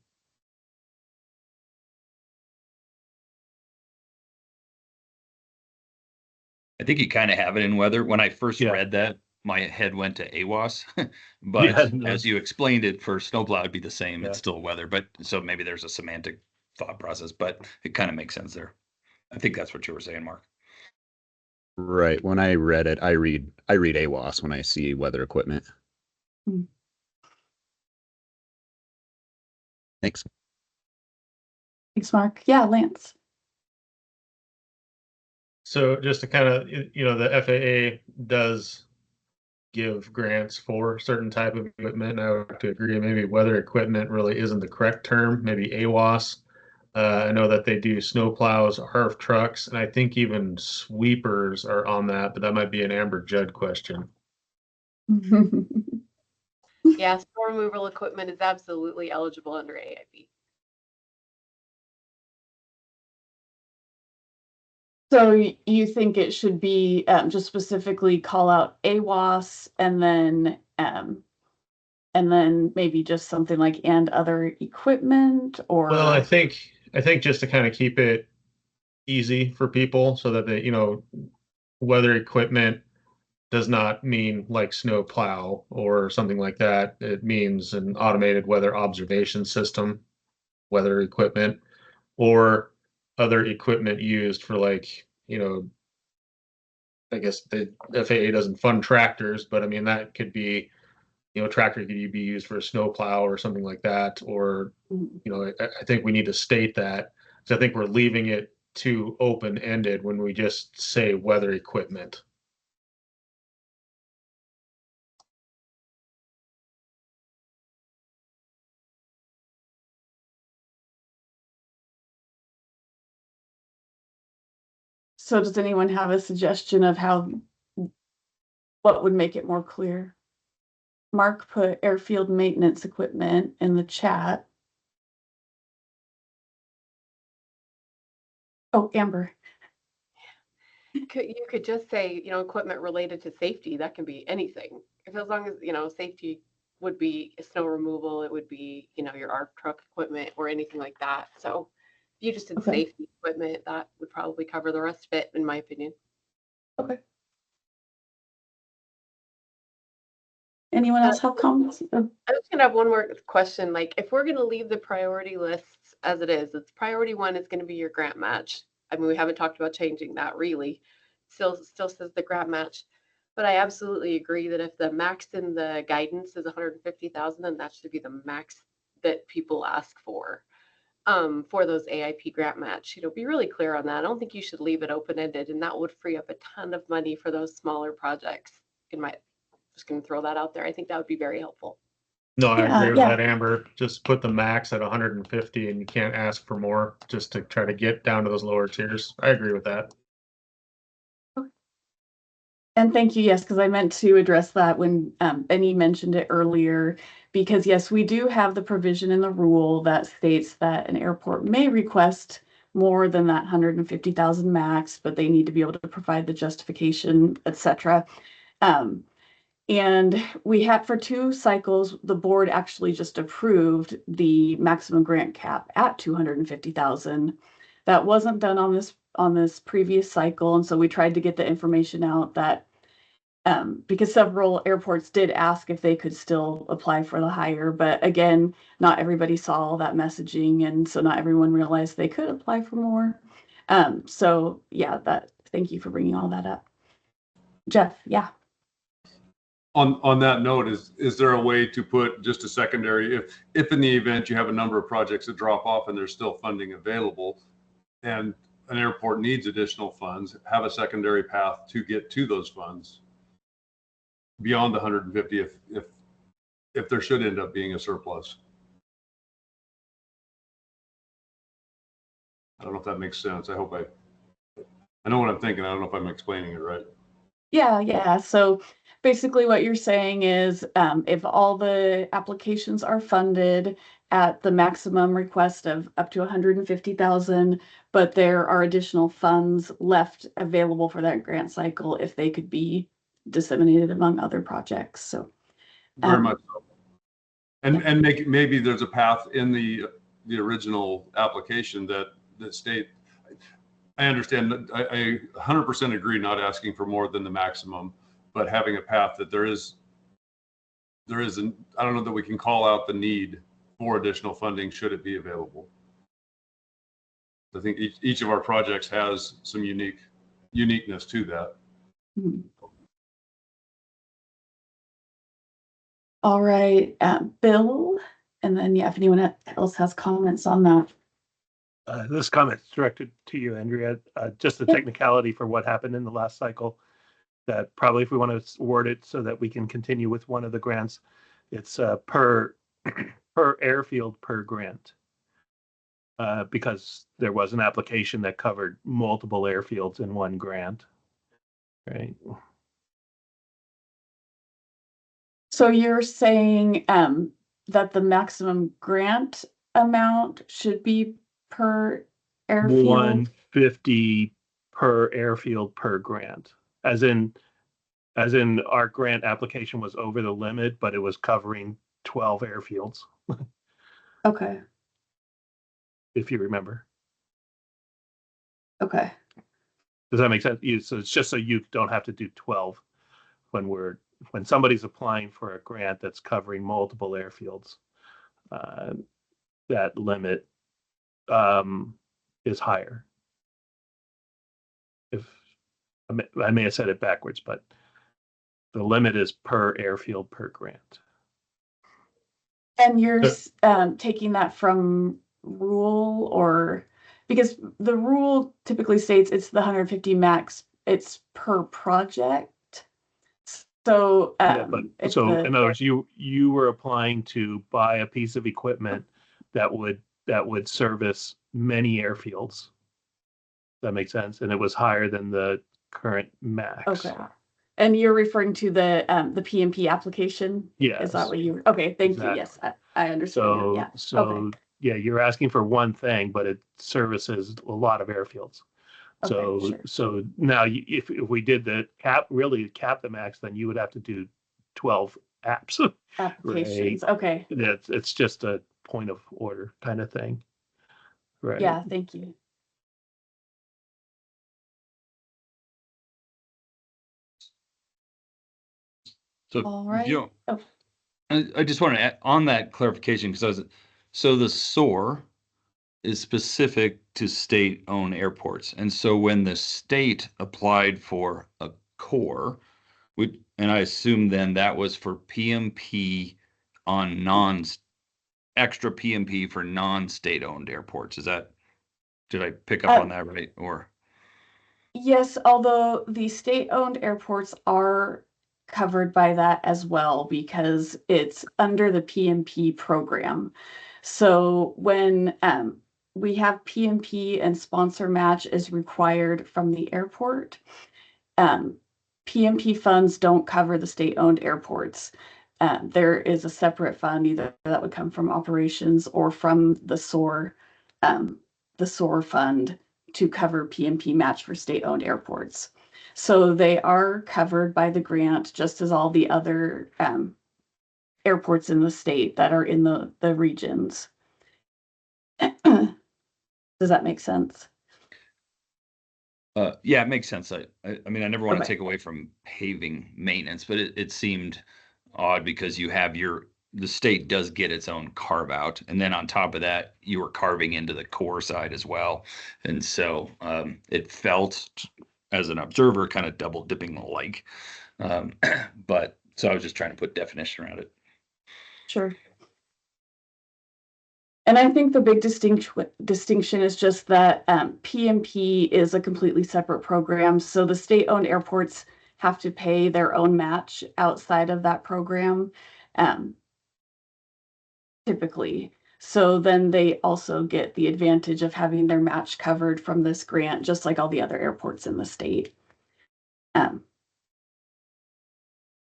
I think you kind of have it in weather. When I first Yeah. read that, my head went to AWAS, but Yeah, no. as you explained it, for snowplow it'd be the same. Yeah. It's still weather, but so maybe there's a semantic thought process, but it kind of makes sense there. I think that's what you were saying, Mark. Right. When I read it, I read AWAS when I see weather equipment. Hmm. Thanks. Thanks, Mark. Yeah, Lance. So just to kind of, the FAA does give grants for certain type of equipment. I would have to agree. Maybe weather equipment really isn't the correct term. Maybe AWAS I know that they do snow plows, HARF trucks, and I think even sweepers are on that, but that might be an Amber Judd question. Yeah, snow removal equipment is absolutely eligible under AIP. So you think it should be just specifically call out AWAS and then maybe just something like and other equipment Well, I or think just to kind of keep it easy for people so that they, weather equipment does not mean like snow plow or something like that. It means an automated weather observation system, weather equipment, or other equipment used for like, I guess the FAA doesn't fund tractors, but I mean, that could be, tractor could be used for a snow plow or something like that. Or, I think we need to state that because I think we're leaving it too open-ended when we just say weather equipment. so does anyone have a suggestion of what would make it more clear? Mark put airfield maintenance equipment in the chat. Oh, Amber. You could just say, equipment related to safety. That can be anything. If as long as, safety would be snow removal, it would be, your ARC truck equipment or anything like that. So if you just did Okay. safety equipment, that would probably cover the rest of it, in my opinion. Okay. Anyone else have comments? I was gonna have one more question. Like, if we're gonna leave the priority lists as it is, it's priority 1 is gonna be your grant match. I mean, we haven't talked about changing that really. Still says the grant match, but I absolutely agree that if the max in the guidance is 150,000, then that should be the max that people ask for those AIP grant match. Be really clear on that. I don't think you should leave it open ended, and that would free up a ton of money for those smaller projects. Just going to throw that out there. I think that would be very helpful. No, I Yeah, agree with yeah. that, Amber. Just put the max at 150 and you can't ask for more just to try to get down to those lower tiers. I agree with that. And thank you, yes, because I meant to address that when Benny mentioned it earlier, because yes, we do have the provision in the rule that states that an airport may request more than that 150,000 max, but they need to be able to provide the justification, etc. And we had for 2 cycles, the board actually just approved the maximum grant cap at 250,000. That wasn't done on this previous cycle, and so we tried to get the information out that because several airports did ask if they could still apply for the higher, but again, not everybody saw all that messaging, and so not everyone realized they could apply for more. So yeah, thank you for bringing all that up. Jeff, yeah. On that note, is there a way to put just a secondary, if in the event you have a number of projects that drop off and there's still funding available and an airport needs additional funds, have a secondary path to get to those funds beyond the 150 if there should end up being a surplus? I don't know if that makes sense. I hope I know what I'm thinking. I don't know if I'm explaining it right. Yeah. So basically what you're saying is if all the applications are funded at the maximum request of up to 150,000, but there are additional funds left available for that grant cycle if they could be disseminated among other projects. So Very much so. And maybe there's a path in the original application that state. I understand that I 100% agree not asking for more than the maximum, but having a path that there is I don't know that we can call out the need for additional funding should it be available. I think each of our projects has some uniqueness to that. All right, Bill, and then if anyone else has comments on that. This comment is directed to you, Andrea. Just the technicality for what happened in the last cycle. That probably, if we want to word it so that we can continue with one of the grants, it's per airfield per grant. because there was an application that covered multiple airfields in one grant, right? So you're saying that the maximum grant amount should be per airfield? 150 per airfield per grant, as in our grant application was over the limit, but it was covering 12 airfields, Okay. if you remember. Okay. Does that make sense? So it's just so you don't have to do 12 when somebody's applying for a grant that's covering multiple airfields. That limit is higher. If I may have said it backwards, but the limit is per airfield per grant. And you're taking that from rule, or because the rule typically states it's the 150 max, it's per project. So Yeah, but in other words, you were applying to buy a piece of equipment that would service many airfields. That makes sense, and it was higher than the current max. Okay. And you're referring to the PMP application? Yes. Is that what you? Okay, thank you. Yes, I understand. Yeah. So yeah, you're asking for one thing, but it services a lot of airfields. Okay, sure. So now if we did the cap the max, then you would have to do 12 apps. Applications. Right? Okay. It's just a point of order kind of thing. Right. Yeah, thank you. So, All right. I just want to add on that clarification because so the SOAR is specific to state-owned airports, and so when the state applied for a core, and I assume then that was for PMP on extra PMP for non-state-owned airports. Did I pick up on that right? Or yes, although the state-owned airports are covered by that as well because it's under the PMP program. So when we have PMP and sponsor match is required from the airport, PMP funds don't cover the state-owned airports. There is a separate fund either that would come from operations or from the SOAR fund to cover PMP match for state-owned airports. So they are covered by the grant just as all the other airports in the state that are in the regions. Does that make sense? yeah, it makes sense. I mean, I never want to Okay. take away from paving maintenance, but it seemed odd because the state does get its own carve out, and then on top of that, you were carving into the core side as well, and so it felt as an observer kind of double dipping alike. But so I was just trying to put definition around it. Sure. And I think the big distinction is just that PMP is a completely separate program. So the state-owned airports have to pay their own match outside of that program, typically. So then they also get the advantage of having their match covered from this grant, just like all the other airports in the state.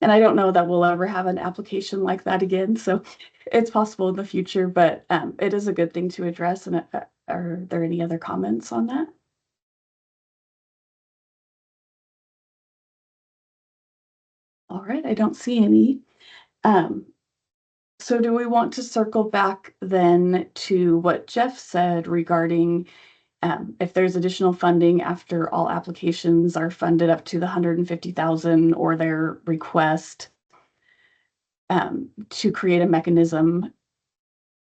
And I don't know that we'll ever have an application like that again. So it's possible in the future, but it is a good thing to address. And are there any other comments on that? All right, I don't see any. So do we want to circle back then to what Jeff said regarding if there's additional funding after all applications are funded up to the 150,000 or their request, to create a mechanism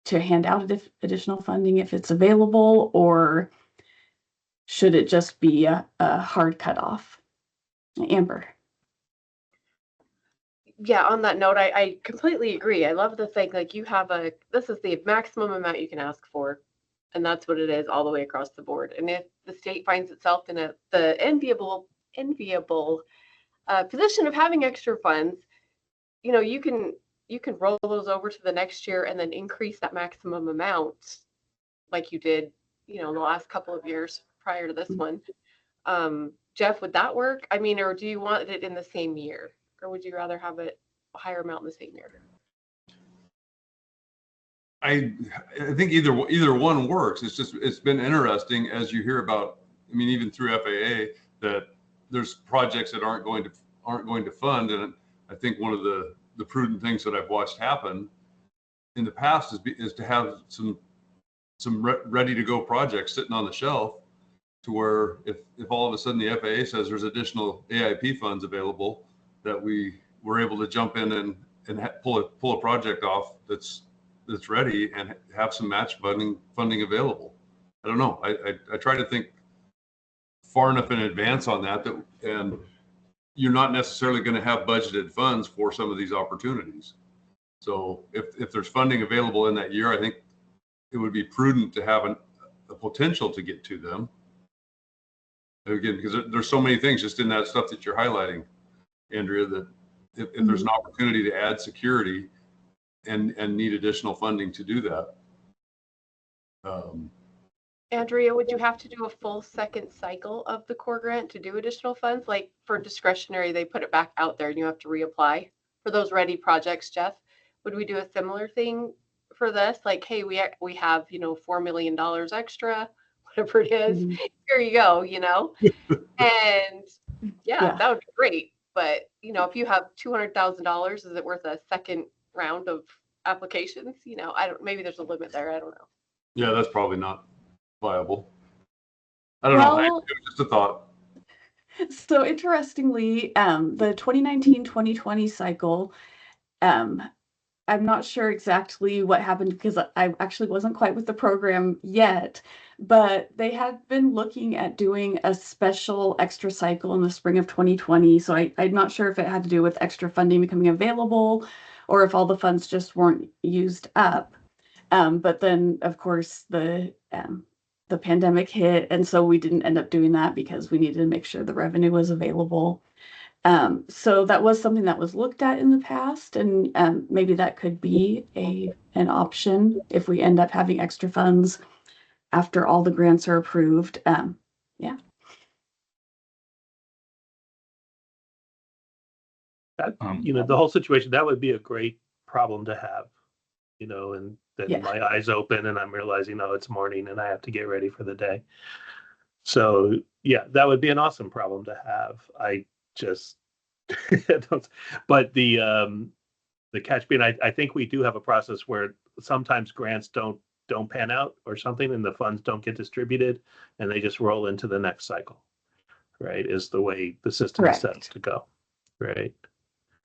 to hand out additional funding if it's available, or should it just be a hard cutoff? Amber. Yeah, on that note, I completely agree. I love the thing, like this is the maximum amount you can ask for, and that's what it is all the way across the board. And if the state finds itself in the enviable position of having extra funds, you can roll those over to the next year and then increase that maximum amount like you did, the last couple of years prior to this one. Jeff, would that work? I mean, or do you want it in the same year, or would you rather have it a higher amount in the same year? I think either one works. It's been interesting as you hear about. I mean, even through FAA, that there's projects that aren't going to fund, and I think one of the prudent things that I've watched happen in the past is to have some ready to go projects sitting on the shelf, to where if all of a sudden the FAA says there's additional AIP funds available, that we're able to jump in and pull a project off that's ready and have some match funding available. I don't know. I try to think far enough in advance on that, and you're not necessarily going to have budgeted funds for some of these opportunities. So if there's funding available in that year, I think it would be prudent to have a potential to get to them. Again, because there's so many things just in that stuff that you're highlighting, Andrea, that if there's an opportunity to add security and need additional funding to do that. Andrea, would you have to do a full second cycle of the core grant to do additional funds? Like for discretionary, they put it back out there and you have to reapply for those ready projects, Jeff. Would we do a similar thing for this? Like, hey, we have, $4 million extra, whatever it is. Here you go, and yeah, that would be great. But, if you have $200,000, is it worth a second round of applications? Maybe there's a limit there. I don't know. Yeah, that's probably not viable. I don't know. Just a thought. So interestingly, the 2019-2020 cycle, I'm not sure exactly what happened because I actually wasn't quite with the program yet, but they had been looking at doing a special extra cycle in the spring of 2020. So I'm not sure if it had to do with extra funding becoming available or if all the funds just weren't used up. But then, of course, the pandemic hit, and so we didn't end up doing that because we needed to make sure the revenue was available. So that was something that was looked at in the past, and maybe that could be an option if we end up having extra funds after all the grants are approved. Yeah. That, the whole situation, that would be a great problem to have, and then my eyes open and I'm realizing, oh, it's morning and I have to get ready for the day. So yeah, that would be an awesome problem to have. I just but the catch being, I think we do have a process where sometimes grants don't pan out or something, and the funds don't get distributed, and they just roll into the next cycle. Right, is the way the system is set up to go. Right.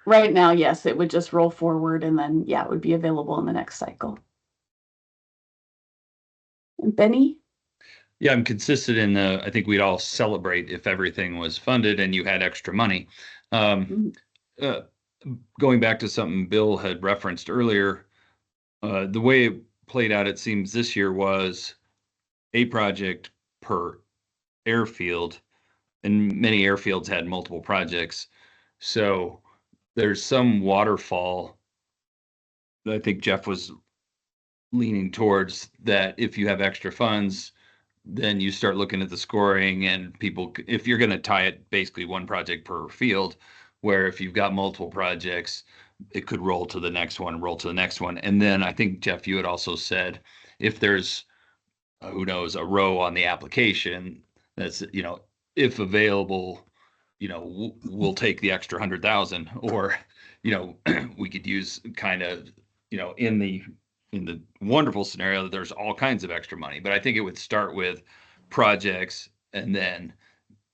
Right now, yes, it would just roll forward, and then it would be available in the next cycle. And Benny? Yeah, I'm consistent in I think we'd all celebrate if everything was funded and you had extra money. Going back to something Bill had referenced earlier, the way it played out, it seems this year was a project per airfield, and many airfields had multiple projects. So there's some waterfall that I think Jeff was leaning towards, that if you have extra funds, then you start looking at the scoring, and people, if you're going to tie it basically one project per field, where if you've got multiple projects, it could roll to the next one, roll to the next one. And then I think, Jeff, you had also said if there's, who knows, a row on the application that's, if available, we'll take the extra 100,000, or, we could use kind of, in the wonderful scenario that there's all kinds of extra money. But I think it would start with projects, and then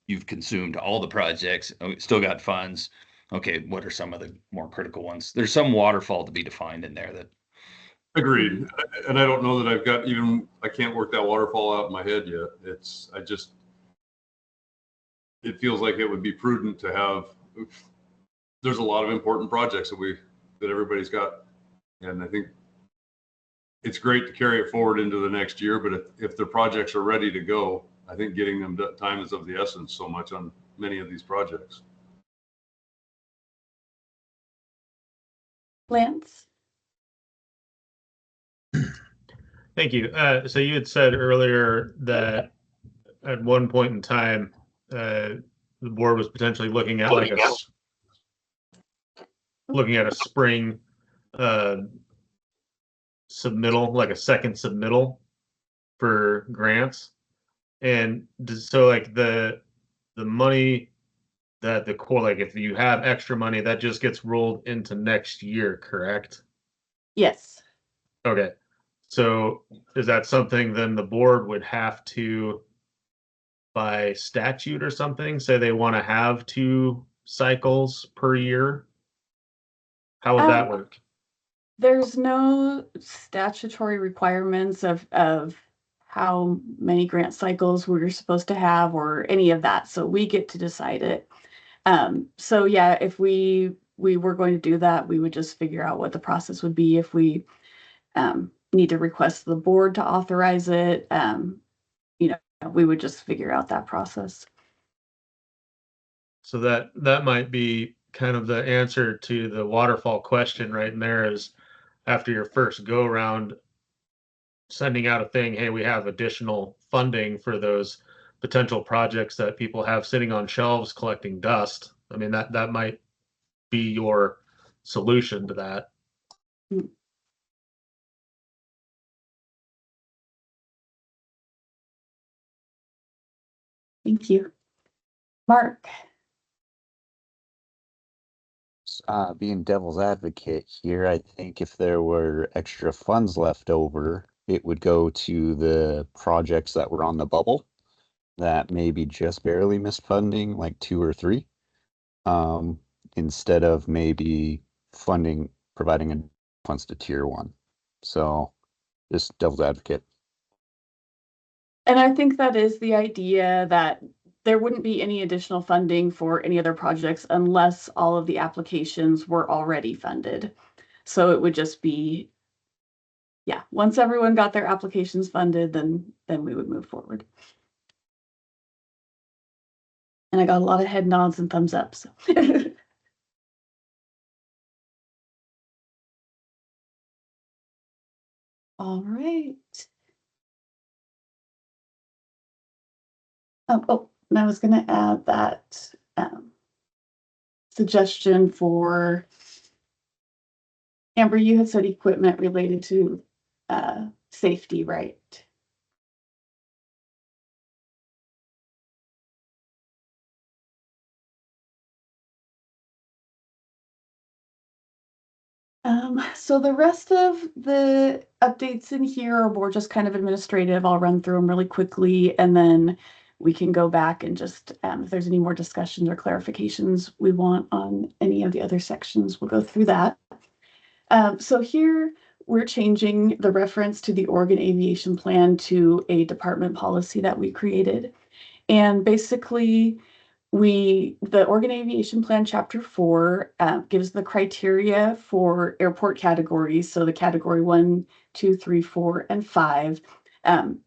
you've consumed all the projects, still got funds. Okay, what are some of the more critical ones? There's some waterfall to be defined in there. That Agreed. And I don't know that I can't work that waterfall out in my head yet. It feels like it would be prudent to have, there's a lot of important projects that everybody's got. And I think it's great to carry it forward into the next year, but if the projects are ready to go, I think getting them time is of the essence so much on many of these projects. Lance? Thank you. So you had said earlier that at one point in time, the board was potentially looking at like looking at a spring uh, submittal, like a second submittal for grants. And so like the money that the core, like if you have extra money, that just gets rolled into next year, correct? Yes. Okay. So is that something then the board would have to, by statute or something, say they want to have 2 cycles per year? How would that work? There's no statutory requirements of how many grant cycles we're supposed to have or any of that. So we get to decide it. So yeah, if we were going to do that, we would just figure out what the process would be if we need to request the board to authorize it. You know, we would just figure out that process. So that might be kind of the answer to the waterfall question right in there is after your first go around sending out a thing, hey, we have additional funding for those potential projects that people have sitting on shelves collecting dust. I mean, that might be your solution to that. Thank you. Mark. Being devil's advocate here, I think if there were extra funds left over, it would go to the projects that were on the bubble that maybe just barely missed funding, like 2 or 3, instead of maybe providing funds to tier 1. So just devil's advocate. And I think that is the idea that there wouldn't be any additional funding for any other projects unless all of the applications were already funded. So it would just be, yeah, once everyone got their applications funded, then we would move forward. And I got a lot of head nods and thumbs up. So. All right. Oh, and I was going to add that suggestion for Amber. You had said equipment related to safety, right? So the rest of the updates in here are more just kind of administrative. I'll run through them really quickly and then we can go back and just, if there's any more discussions or clarifications we want on any of the other sections, we'll go through that. So here we're changing the reference to the Oregon Aviation Plan to a department policy that we created. And basically, the Oregon Aviation Plan Chapter 4 gives the criteria for airport categories. So the category 1, 2, 3, 4, and 5,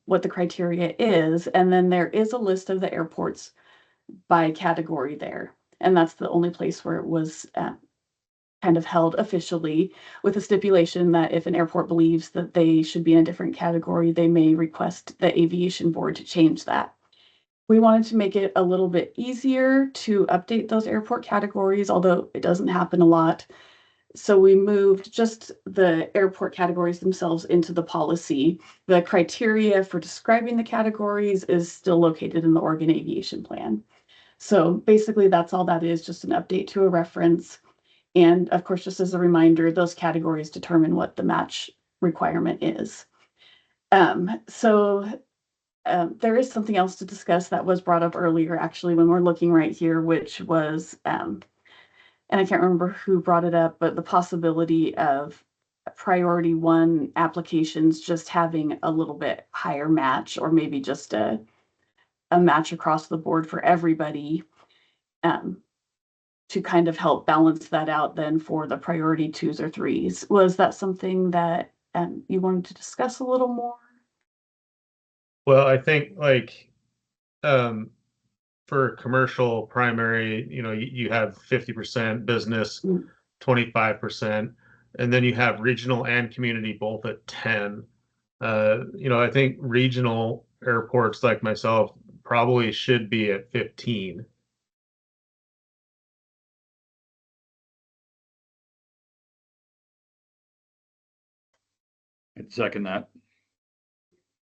what the criteria is. And then there is a list of the airports by category there. And that's the only place where it was kind of held officially, with a stipulation that if an airport believes that they should be in a different category, they may request the aviation board to change that. We wanted to make it a little bit easier to update those airport categories, although it doesn't happen a lot. So we moved just the airport categories themselves into the policy. The criteria for describing the categories is still located in the Oregon Aviation Plan. So basically that's all that is, just an update to a reference. And of course, just as a reminder, those categories determine what the match requirement is. There is something else to discuss that was brought up earlier, actually, when we're looking right here, which was, and I can't remember who brought it up, but the possibility of priority 1 applications just having a little bit higher match, or maybe just a match across the board for everybody, to kind of help balance that out then for the priority 2s or 3s. Was that something that you wanted to discuss a little more? Well, I think like for commercial primary, you have 50% business, 25%, and then you have regional and community both at 10. I think regional airports like myself probably should be at 15. I'd second that.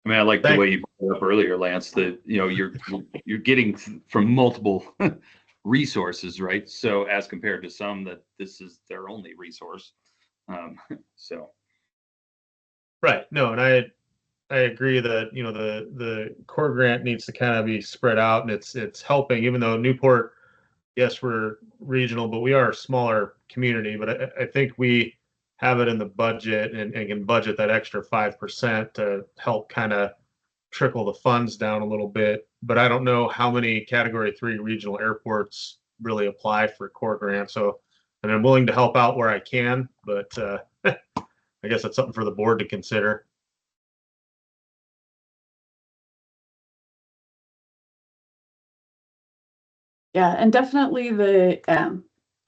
I mean, I like the Thank- way you brought it up earlier, Lance, that, you're getting from multiple resources, right? So as compared to some that this is their only resource. So Right. No, and I agree that, the core grant needs to kind of be spread out, and it's helping, even though Newport, yes, we're regional, but we are a smaller community. But I think we have it in the budget, and can budget that extra 5% to help kind of trickle the funds down a little bit. But I don't know how many Category 3 regional airports really apply for core grant. So, and I'm willing to help out where I can, but I guess that's something for the board to consider. Yeah, and definitely the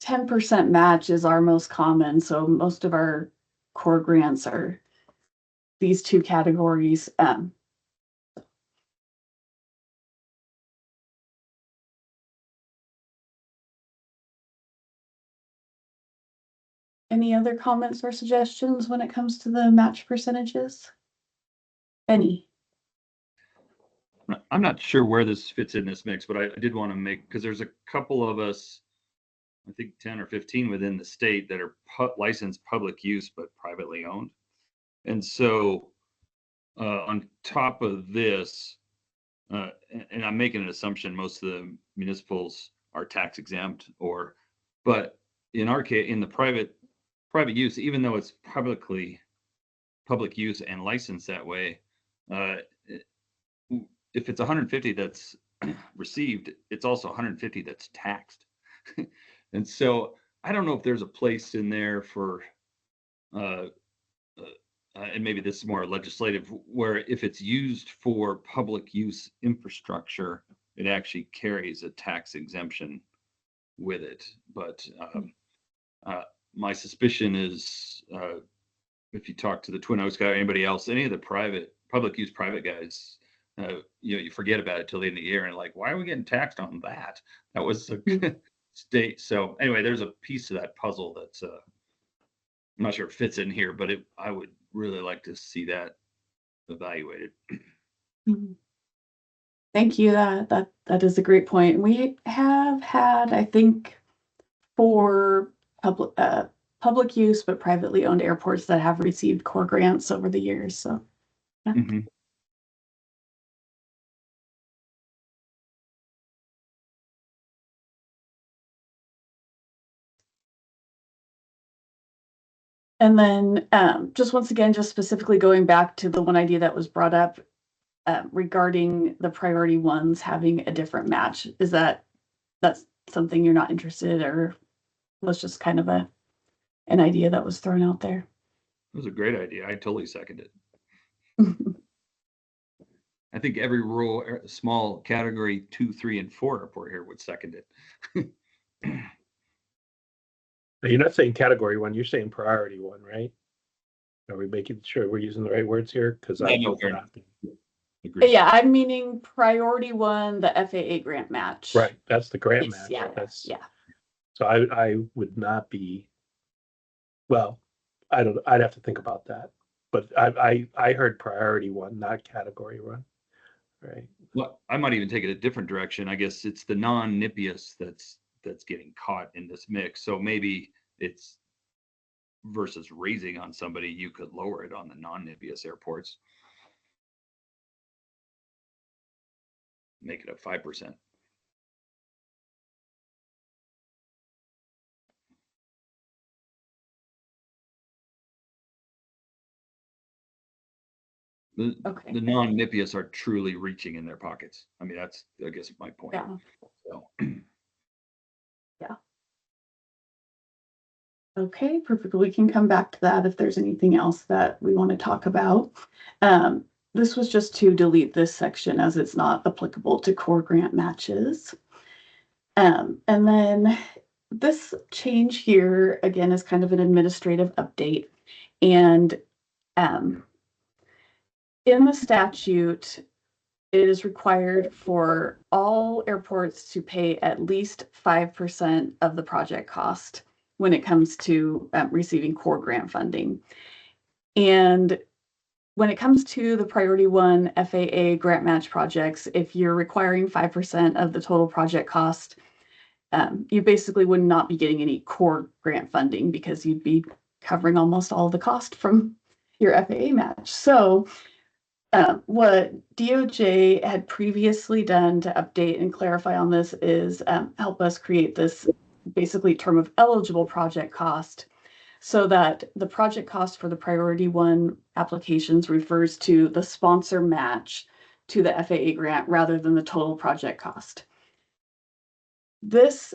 10% match is our most common. So most of our core grants are these two categories. Any other comments or suggestions when it comes to the match percentages? Any? I'm not sure where this fits in this mix, but I did want to make, because there's a couple of us, I think 10 or 15 within the state that are licensed public use but privately owned. And so on top of this, and I'm making an assumption most of the municipals are tax exempt, but in our case, in the private use, even though it's public use and licensed that way, uh, if it's 150 that's received, it's also 150 that's taxed. And so I don't know if there's a place in there for, uh, and maybe this is more legislative, where if it's used for public use infrastructure, it actually carries a tax exemption with it. But uh, my suspicion is, if you talk to the Twin Oaks guy or anybody else, any of the public use private guys, you forget about it till the end of the year and like, why are we getting taxed on that? That was the state. So anyway, there's a piece of that puzzle that's I'm not sure it fits in here, but I would really like to see that evaluated. Mhm. Thank you. That is a great point. We have had, I think, 4 public use but privately owned airports that have received core grants over the years. So yeah. Mhm. And then just once again, just specifically going back to the one idea that was brought up regarding the priority ones having a different match. Is that's something you're not interested, or was just kind of an idea that was thrown out there? It was a great idea. I totally second it. I think every rural, small category 2, 3, and 4 airport here would second it. Now, you're not saying category 1, you're saying priority 1, right? Are we making sure we're using the right words here? Because I know, know fair we're enough. not. Agreed. Yeah, I'm meaning priority 1, the FAA grant match. Right, that's the grant It's- match. yeah, That's yeah. so I would not be. Well, I'd have to think about that. But I heard priority 1, not category 1. Right. Well, I might even take it a different direction. I guess it's the non-NIPIUS that's getting caught in this mix. So maybe it's versus raising on somebody, you could lower it on the non-NIPIUS airports. Make it a 5%. Okay. The non-NIPIUS are truly reaching in their pockets. I mean, that's, I guess, my point. Yeah. So, Yeah. Okay, perfect. We can come back to that if there's anything else that we want to talk about. This was just to delete this section as it's not applicable to core grant matches. And then this change here, again, is kind of an administrative update. And in the statute, it is required for all airports to pay at least 5% of the project cost when it comes to receiving core grant funding. And when it comes to the Priority 1 FAA grant match projects, if you're requiring 5% of the total project cost, you basically would not be getting any core grant funding because you'd be covering almost all the cost from your FAA match. So what DOJ had previously done to update and clarify on this is help us create this basically term of eligible project cost, so that the project cost for the Priority 1 applications refers to the sponsor match to the FAA grant rather than the total project cost. This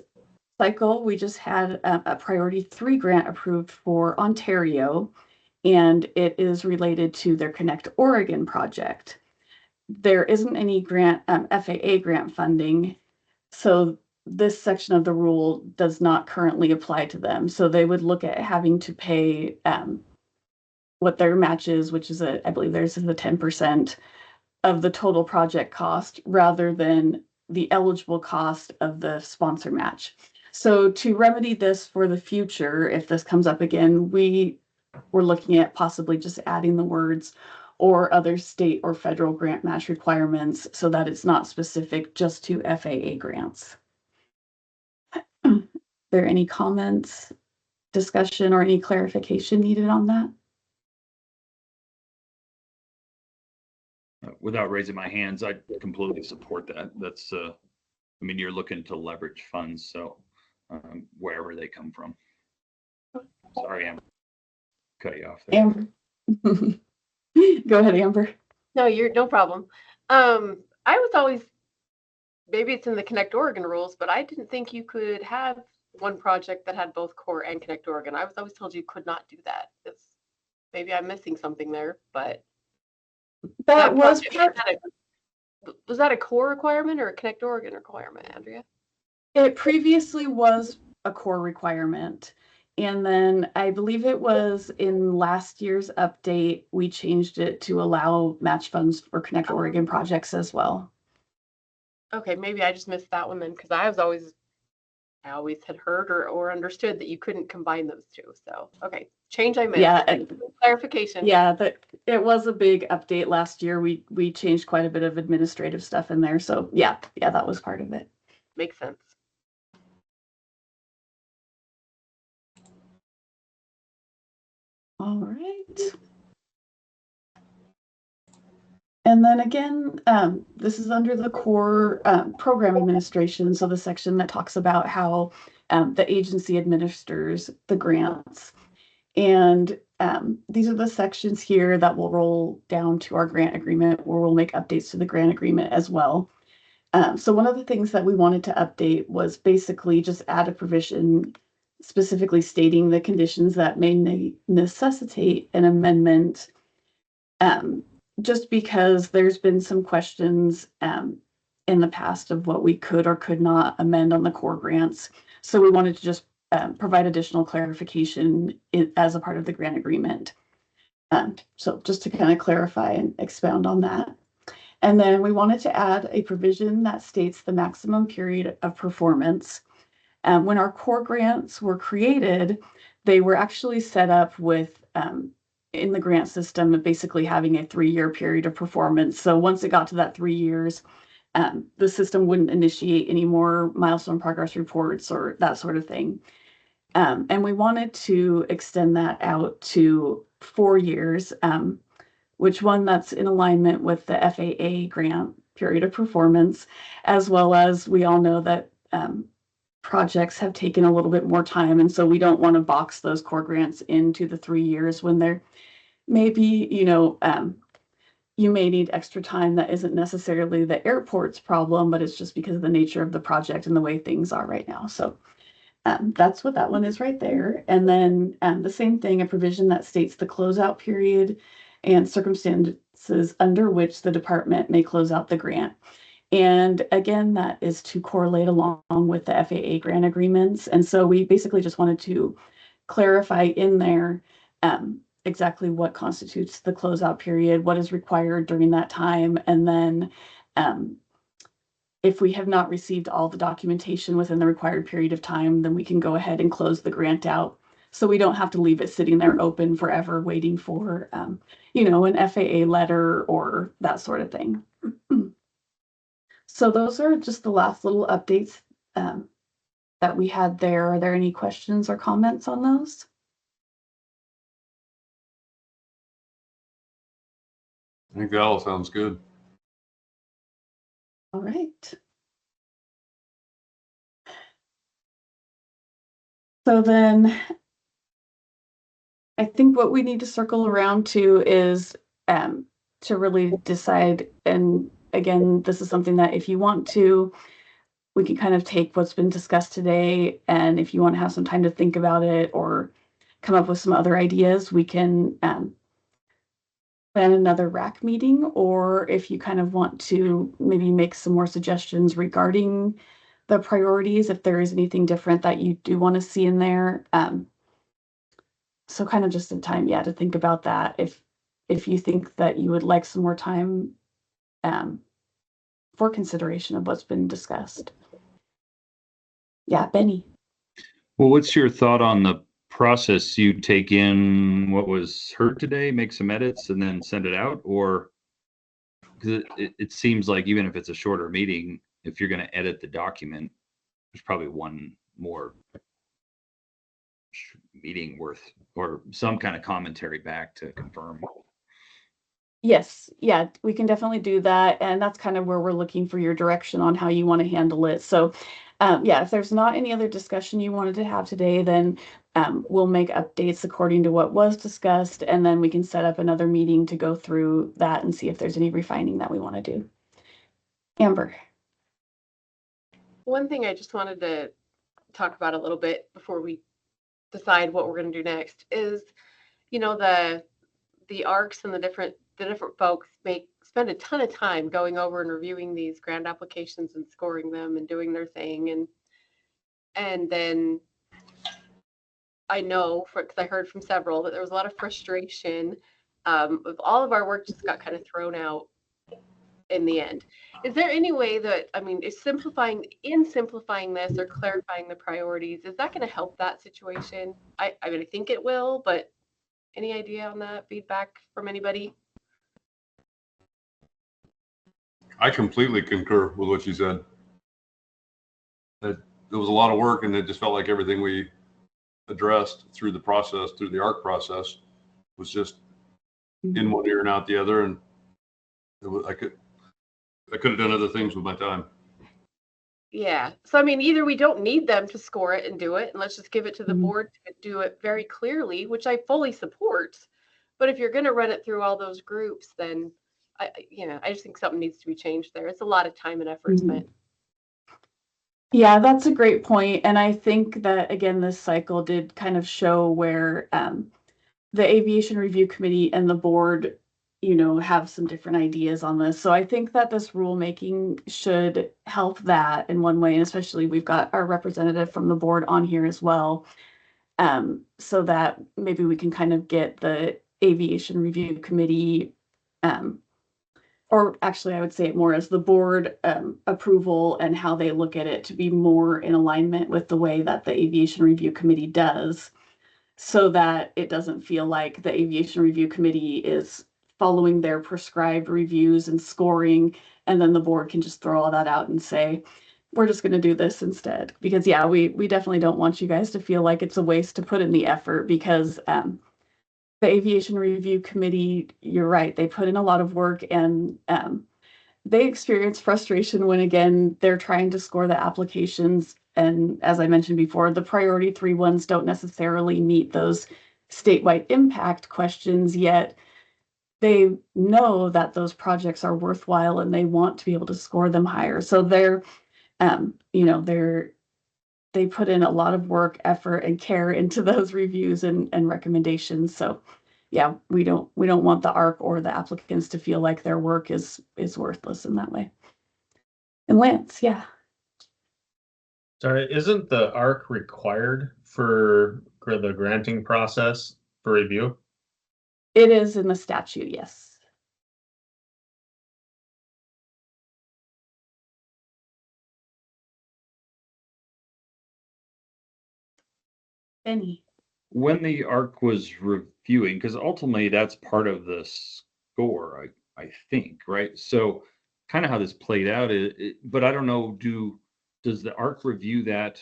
cycle, we just had a Priority 3 grant approved for Ontario, and it is related to their Connect Oregon project. There isn't any grant, FAA grant funding, so this section of the rule does not currently apply to them. So they would look at having to pay what their match is, which is I believe theirs is the 10% of the total project cost rather than the eligible cost of the sponsor match. So to remedy this for the future, if this comes up again, we're looking at possibly just adding the words or other state or federal grant match requirements so that it's not specific just to FAA grants. Are there any comments, discussion, or any clarification needed on that? Without raising my hands, I completely support that. That's, I mean, you're looking to leverage funds, so wherever they come from. Sorry, I'm cut you off there. Amber. Go ahead, Amber. No, you're no problem. I was always, maybe it's in the Connect Oregon rules, but I didn't think you could have one project that had both core and Connect Oregon. I was always told you could not do that. Maybe I'm missing something there, but That was was that a core requirement or a Connect Oregon requirement, Andrea? It previously was a core requirement. And then I believe it was in last year's update, we changed it to allow match funds for Connect Oregon projects as well. Okay, maybe I just missed that one then, because I always had heard or understood that you couldn't combine those two. So, okay, change I missed. Yeah, and clarification. Yeah, it was a big update last year. We changed quite a bit of administrative stuff in there. So yeah, that was part of it. Makes sense. All right. And then again, this is under the core program administration. So the section that talks about how the agency administers the grants. And these are the sections here that will roll down to our grant agreement, where we'll make updates to the grant agreement as well. So one of the things that we wanted to update was basically just add a provision specifically stating the conditions that may necessitate an amendment, just because there's been some questions in the past of what we could or could not amend on the core grants. So we wanted to just provide additional clarification as a part of the grant agreement. So just to kind of clarify and expound on that. And then we wanted to add a provision that states the maximum period of performance. When our core grants were created, they were actually set up with, in the grant system, basically having a 3-year period of performance. So once it got to that 3 years, the system wouldn't initiate any more milestone progress reports or that sort of thing. And we wanted to extend that out to 4 years, which one that's in alignment with the FAA grant period of performance, as well as we all know that projects have taken a little bit more time. And so we don't want to box those core grants into the 3 years when they're maybe, you may need extra time that isn't necessarily the airport's problem, but it's just because of the nature of the project and the way things are right now. So that's what that one is right there. And then the same thing, a provision that states the closeout period and circumstances under which the department may close out the grant. And again, that is to correlate along with the FAA grant agreements. And so we basically just wanted to clarify in there exactly what constitutes the closeout period, what is required during that time, and then if we have not received all the documentation within the required period of time, then we can go ahead and close the grant out. So we don't have to leave it sitting there open forever waiting for, an FAA letter or that sort of thing. So those are just the last little updates that we had there. Are there any questions or comments on those? I think that all sounds good. All right. So then I think what we need to circle around to is to really decide. And again, this is something that if you want to, we can kind of take what's been discussed today. And if you want to have some time to think about it or come up with some other ideas, we can plan another RAC meeting. Or if you kind of want to maybe make some more suggestions regarding the priorities, if there is anything different that you do want to see in there. So kind of just in time, yeah, to think about that. If you think that you would like some more time for consideration of what's been discussed. Yeah, Benny. Well, what's your thought on the process? You take in what was heard today, make some edits, and then send it out? Or because it seems like even if it's a shorter meeting, if you're going to edit the document, there's probably one more meeting worth or some kind of commentary back to confirm. Yes, yeah, we can definitely do that. And that's kind of where we're looking for your direction on how you want to handle it. So yeah, if there's not any other discussion you wanted to have today, then we'll make updates according to what was discussed, and then we can set up another meeting to go through that and see if there's any refining that we want to do. Amber. One thing I just wanted to talk about a little bit before we decide what we're going to do next is, the ARCs and the different folks spend a ton of time going over and reviewing these grant applications and scoring them and doing their thing, and then I know because I heard from several that there was a lot of frustration. Of all of our work just got kind of thrown out in the end. Is there any way that, is simplifying this or clarifying the priorities, is that going to help that situation? I think it will, but any idea on that? Feedback from anybody? I completely concur with what you said. That there was a lot of work, and it just felt like everything we addressed through the ARC process, was just in one ear and out the other. And I could have done other things with my time. Yeah. So, either we don't need them to score it and do it, and let's just give it to the board to do it very clearly, which I fully support. But if you're going to run it through all those groups, then I just think something needs to be changed there. It's a lot of time and effort spent. Yeah, that's a great point. And I think that, again, this cycle did kind of show where the Aviation Review Committee and the board, have some different ideas on this. So I think that this rulemaking should help that in one way. And especially we've got our representative from the board on here as well. So that maybe we can kind of get the Aviation Review Committee, or actually I would say it more as the board approval and how they look at it to be more in alignment with the way that the Aviation Review Committee does, so that it doesn't feel like the Aviation Review Committee is following their prescribed reviews and scoring, and then the board can just throw all that out and say, we're just going to do this instead. Because yeah, we definitely don't want you guys to feel like it's a waste to put in the effort, because the Aviation Review Committee, you're right, they put in a lot of work, and they experience frustration when, again, they're trying to score the applications. And as I mentioned before, the priority 3 ones don't necessarily meet those statewide impact questions, yet they know that those projects are worthwhile and they want to be able to score them higher. So they put in a lot of work, effort, and care into those reviews and recommendations. So yeah, we don't want the ARC or the applicants to feel like their work is worthless in that way. And Lance, yeah. Sorry, isn't the ARC required for the granting process for review? It is in the statute, yes. Benny. When the ARC was reviewing, because ultimately that's part of the score, I think, right? So kind of how this played out, but I don't know, does the ARC review that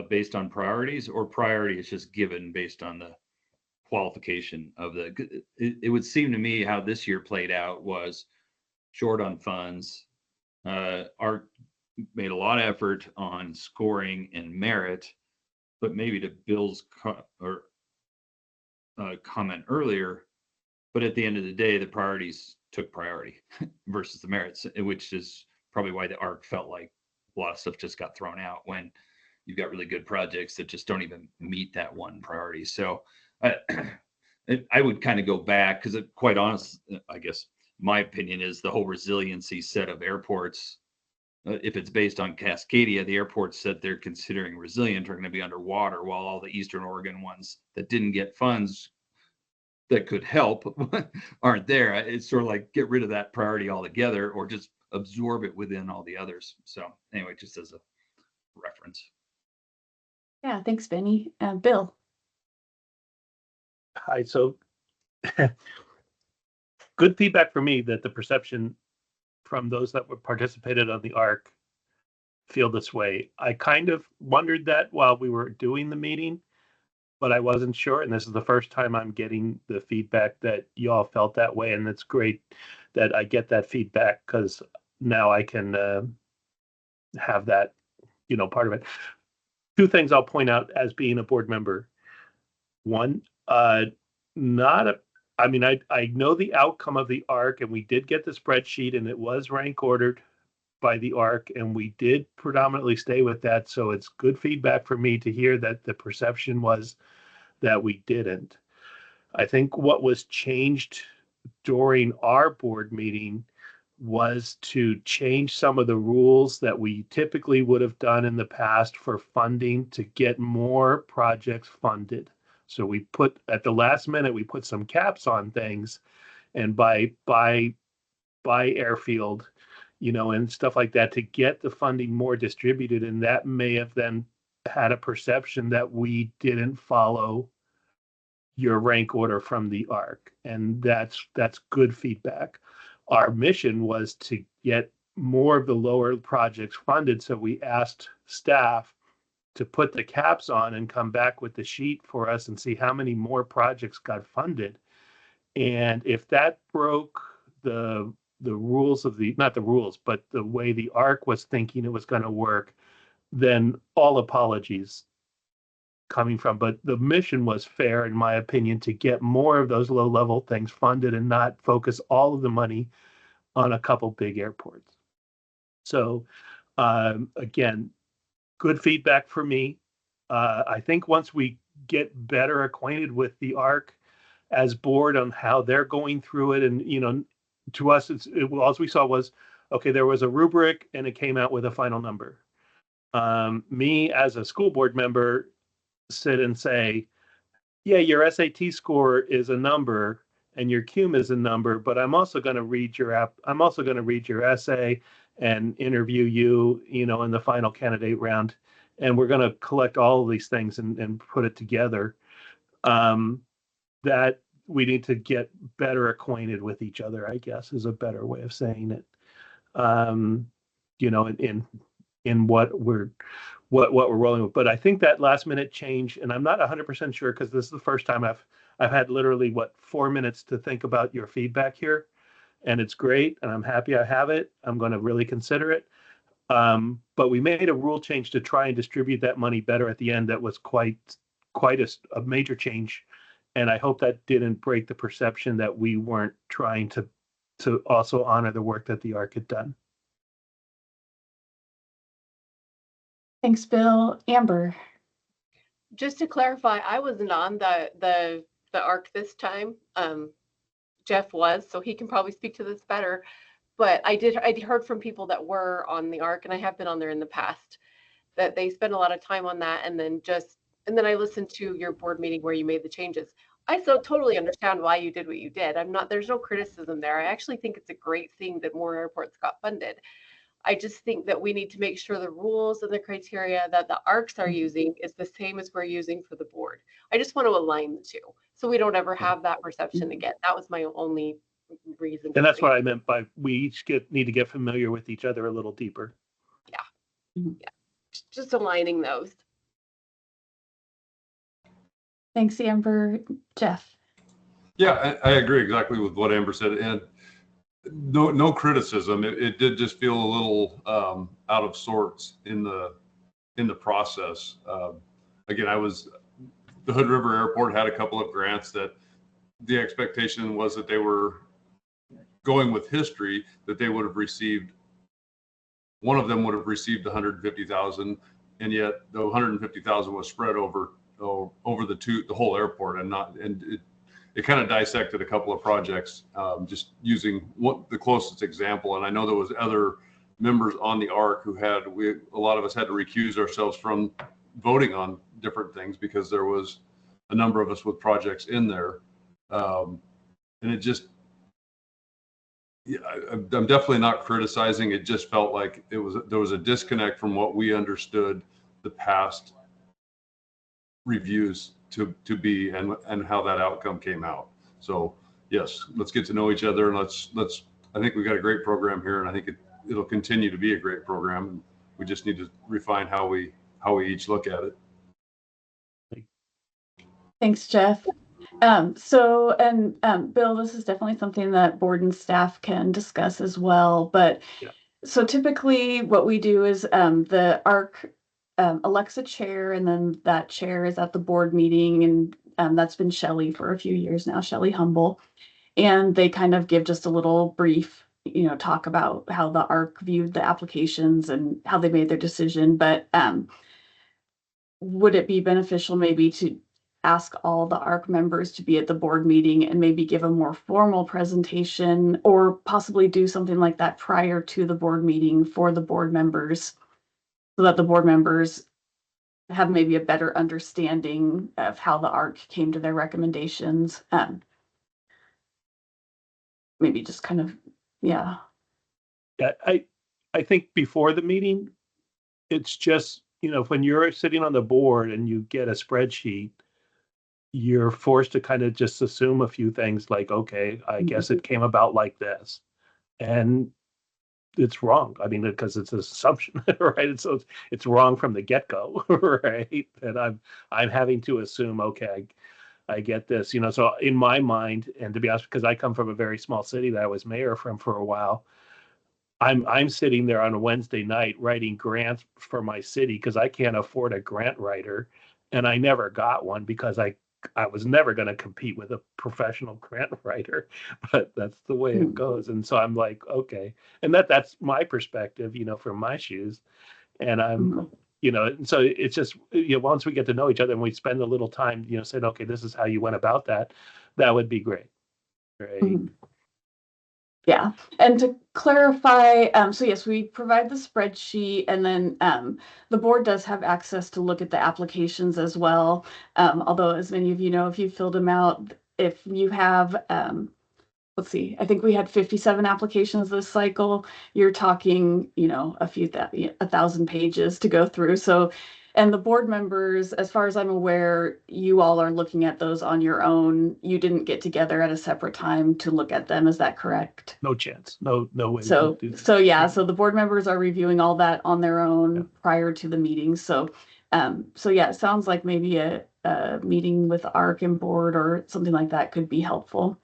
based on priorities, or priority is just given based on the qualification of it would seem to me how this year played out was short on funds. ARC made a lot of effort on scoring and merit, but maybe to Bill's comment earlier, but at the end of the day, the priorities took priority versus the merits, which is probably why the ARC felt like a lot of stuff just got thrown out when you've got really good projects that just don't even meet that one priority. So I would kind of go back, because quite honest, I guess my opinion is the whole resiliency set of airports, if it's based on Cascadia, the airports that they're considering resilient are going to be underwater, while all the Eastern Oregon ones that didn't get funds that could help aren't there. It's sort of like get rid of that priority altogether, or just absorb it within all the others. So anyway, just as a reference. Yeah, thanks, Benny. Bill. Hi. So good feedback for me that the perception from those that were participated on the ARC feel this way. I kind of wondered that while we were doing the meeting, but I wasn't sure. And this is the first time I'm getting the feedback that y'all felt that way. And it's great that I get that feedback, because now I can have that, part of it. Two things I'll point out as being a board member. One, not a, I mean, I know the outcome of the ARC, and we did get the spreadsheet, and it was rank ordered by the ARC, and we did predominantly stay with that. So it's good feedback for me to hear that the perception was that we didn't. I think what was changed during our board meeting was to change some of the rules that we typically would have done in the past for funding to get more projects funded. So we put at the last minute, we put some caps on things, and by airfield, and stuff like that, to get the funding more distributed. And that may have then had a perception that we didn't follow your rank order from the ARC. And that's good feedback. Our mission was to get more of the lower projects funded. So we asked staff to put the caps on and come back with the sheet for us and see how many more projects got funded. And if that broke the rules of not the rules, but the way the ARC was thinking it was going to work, then all apologies coming from. But the mission was fair, in my opinion, to get more of those low level things funded and not focus all of the money on a couple big airports. So again, good feedback for me. I think once we get better acquainted with the ARC as board on how they're going through it, and to us, all we saw was, okay, there was a rubric and it came out with a final number. Me as a school board member sit and say, yeah, your SAT score is a number and your CUM is a number, but I'm also going to read your I'm also going to read your essay and interview you, in the final candidate round. And we're going to collect all of these things and put it together. That we need to get better acquainted with each other, I guess, is a better way of saying it. In what we're rolling with. But I think that last minute change, and I'm not 100% sure, because this is the first time I've had literally 4 minutes to think about your feedback here, and it's great, and I'm happy I have it. I'm going to really consider it. But we made a rule change to try and distribute that money better at the end. That was quite a major change, and I hope that didn't break the perception that we weren't trying to also honor the work that the ARC had done. Thanks, Bill. Amber. Just to clarify, I wasn't on the ARC this time. Jeff was, so he can probably speak to this better. But I heard from people that were on the ARC, and I have been on there in the past, that they spend a lot of time on that, and then I listened to your board meeting where you made the changes. I so totally understand why you did what you did. There's no criticism there. I actually think it's a great thing that more airports got funded. I just think that we need to make sure the rules and the criteria that the ARCs are using is the same as we're using for the board. I just want to align the two so we don't ever have that perception again. That was my only reason. And that's what I meant by we each need to get familiar with each other a little deeper. Yeah. Just aligning those. Thanks, Amber. Jeff. Yeah, I agree exactly with what Amber said, and no criticism. It did just feel a little out of sorts in the process. Again, the Hood River Airport had a couple of grants that the expectation was that they were going with history, that they would have received, one of them would have received 150,000, and yet the 150,000 was spread over the whole airport, and it kind of dissected a couple of projects, just using the closest example. And I know there was other members on the ARC who a lot of us had to recuse ourselves from voting on different things because there was a number of us with projects in there. And it just, I'm definitely not criticizing. It just felt like there was a disconnect from what we understood the past reviews to be and how that outcome came out. So yes, let's get to know each other, and I think we've got a great program here, and I think it'll continue to be a great program. We just need to refine how we each look at it. Thanks, Jeff. Bill, this is definitely something that board and staff can discuss as well. But so typically what we do is the ARC elects a chair, and then that chair is at the board meeting, and that's been Shelley for a few years now, Shelley Humble. And they kind of give just a little brief, talk about how the ARC viewed the applications and how they made their decision. But would it be beneficial maybe to ask all the ARC members to be at the board meeting and maybe give a more formal presentation, or possibly do something like that prior to the board meeting for the board members, so that the board members have maybe a better understanding of how the ARC came to their recommendations? Maybe just kind of, Yeah, I think before the meeting, it's just, when you're sitting on the board and you get a spreadsheet, you're forced to kind of just assume a few things like, okay, I guess it came about like this. And it's wrong. I mean, because it's an assumption, right? So it's wrong from the get-go, right? And I'm having to assume, okay, I get this, So in my mind, and to be honest, because I come from a very small city that I was mayor from for a while, I'm sitting there on a Wednesday night writing grants for my city because I can't afford a grant writer, and I never got one because I was never going to compete with a professional grant writer, but that's the way it goes. And so I'm like, okay, and that's my perspective, from my shoes, and I'm, and so it's just, once we get to know each other and we spend a little time, saying, okay, this is how you went about that, that would be great, right? Yeah, and to clarify, so yes, we provide the spreadsheet, and then the board does have access to look at the applications as well. Although, as many of you know, if you filled them out, if you have, let's see, I think we had 57 applications this cycle. You're talking, a 1,000 pages to go through. So, and the board members, as far as I'm aware, you all are looking at those on your own. You didn't get together at a separate time to look at them. Is that correct? No chance. No way. So the board members are reviewing all that on their own prior to the meeting. So it sounds like maybe a meeting with ARC and board or something like that could be helpful.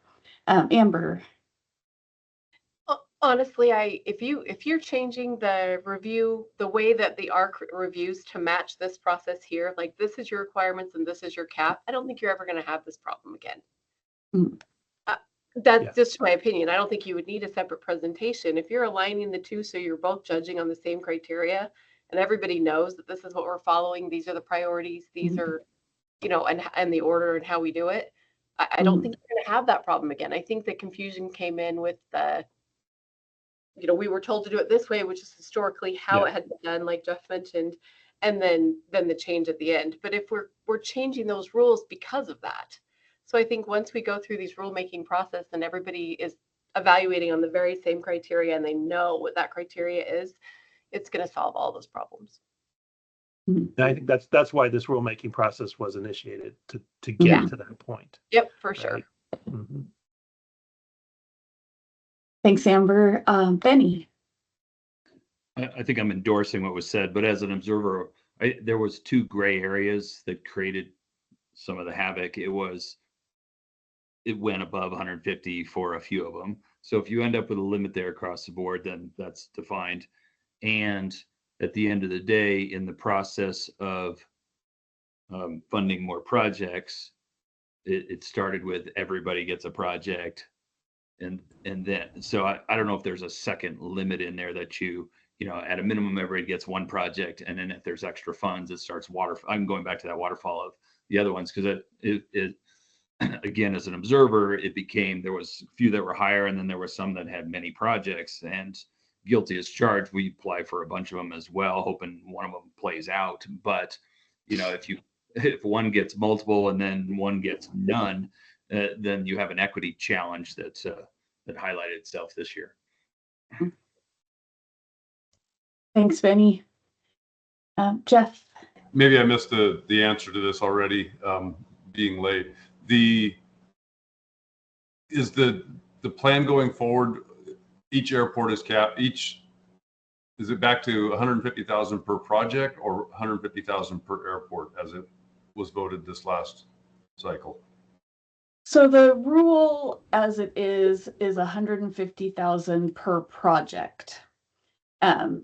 Amber. Honestly, if you're changing the review, the way that the ARC reviews to match this process here, like this is your requirements and this is your cap, I don't think you're ever going to have this problem again. That's just my opinion. I don't think you would need a separate presentation. If you're aligning the two so you're both judging on the same criteria and everybody knows that this is what we're following, these are the priorities, these are, and the order and how we do it, I don't think you're going to have that problem again. I think the confusion came in with the, we were told to do it this way, which is historically how it had been done, like Jeff mentioned, and then the change at the end. But if we're changing those rules because of that, So I think once we go through these rulemaking process and everybody is evaluating on the very same criteria and they know what that criteria is, it's going to solve all those problems. And I think that's why this rulemaking process was initiated to get Yeah. to that point. Yep, for sure. Right? Mm-hmm. Thanks, Amber. Benny. I think I'm endorsing what was said, but as an observer, there was two gray areas that created some of the havoc. It went above 150 for a few of them. So if you end up with a limit there across the board, then that's defined. And at the end of the day, in the process of funding more projects, it started with everybody gets a project. And then, so I don't know if there's a second limit in there that you know, at a minimum, everybody gets one project. And then if there's extra funds, it starts I'm going back to that waterfall of the other ones, because it again, as an observer, it became, there was a few that were higher, and then there were some that had many projects, and guilty as charged. We apply for a bunch of them as well, hoping one of them plays out. But, you know, if one gets multiple and then one gets none, then you have an equity challenge that highlighted itself this year. Thanks, Benny. Jeff. Maybe I missed the answer to this already, being late. Is the plan going forward, each airport is capped, is it back to 150,000 per project or 150,000 per airport as it was voted this last cycle? So the rule as it is 150,000 per project.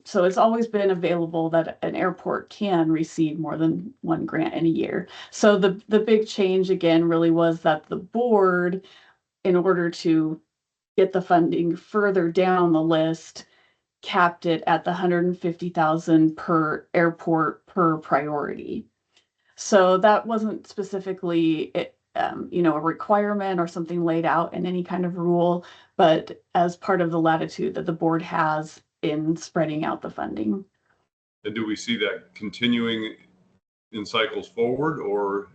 So it's always been available that an airport can receive more than one grant in a year. So the big change again really was that the board, in order to get the funding further down the list, capped it at the 150,000 per airport per priority. So that wasn't specifically you know, a requirement or something laid out in any kind of rule, but as part of the latitude that the board has in spreading out the funding. And do we see that continuing in cycles forward, or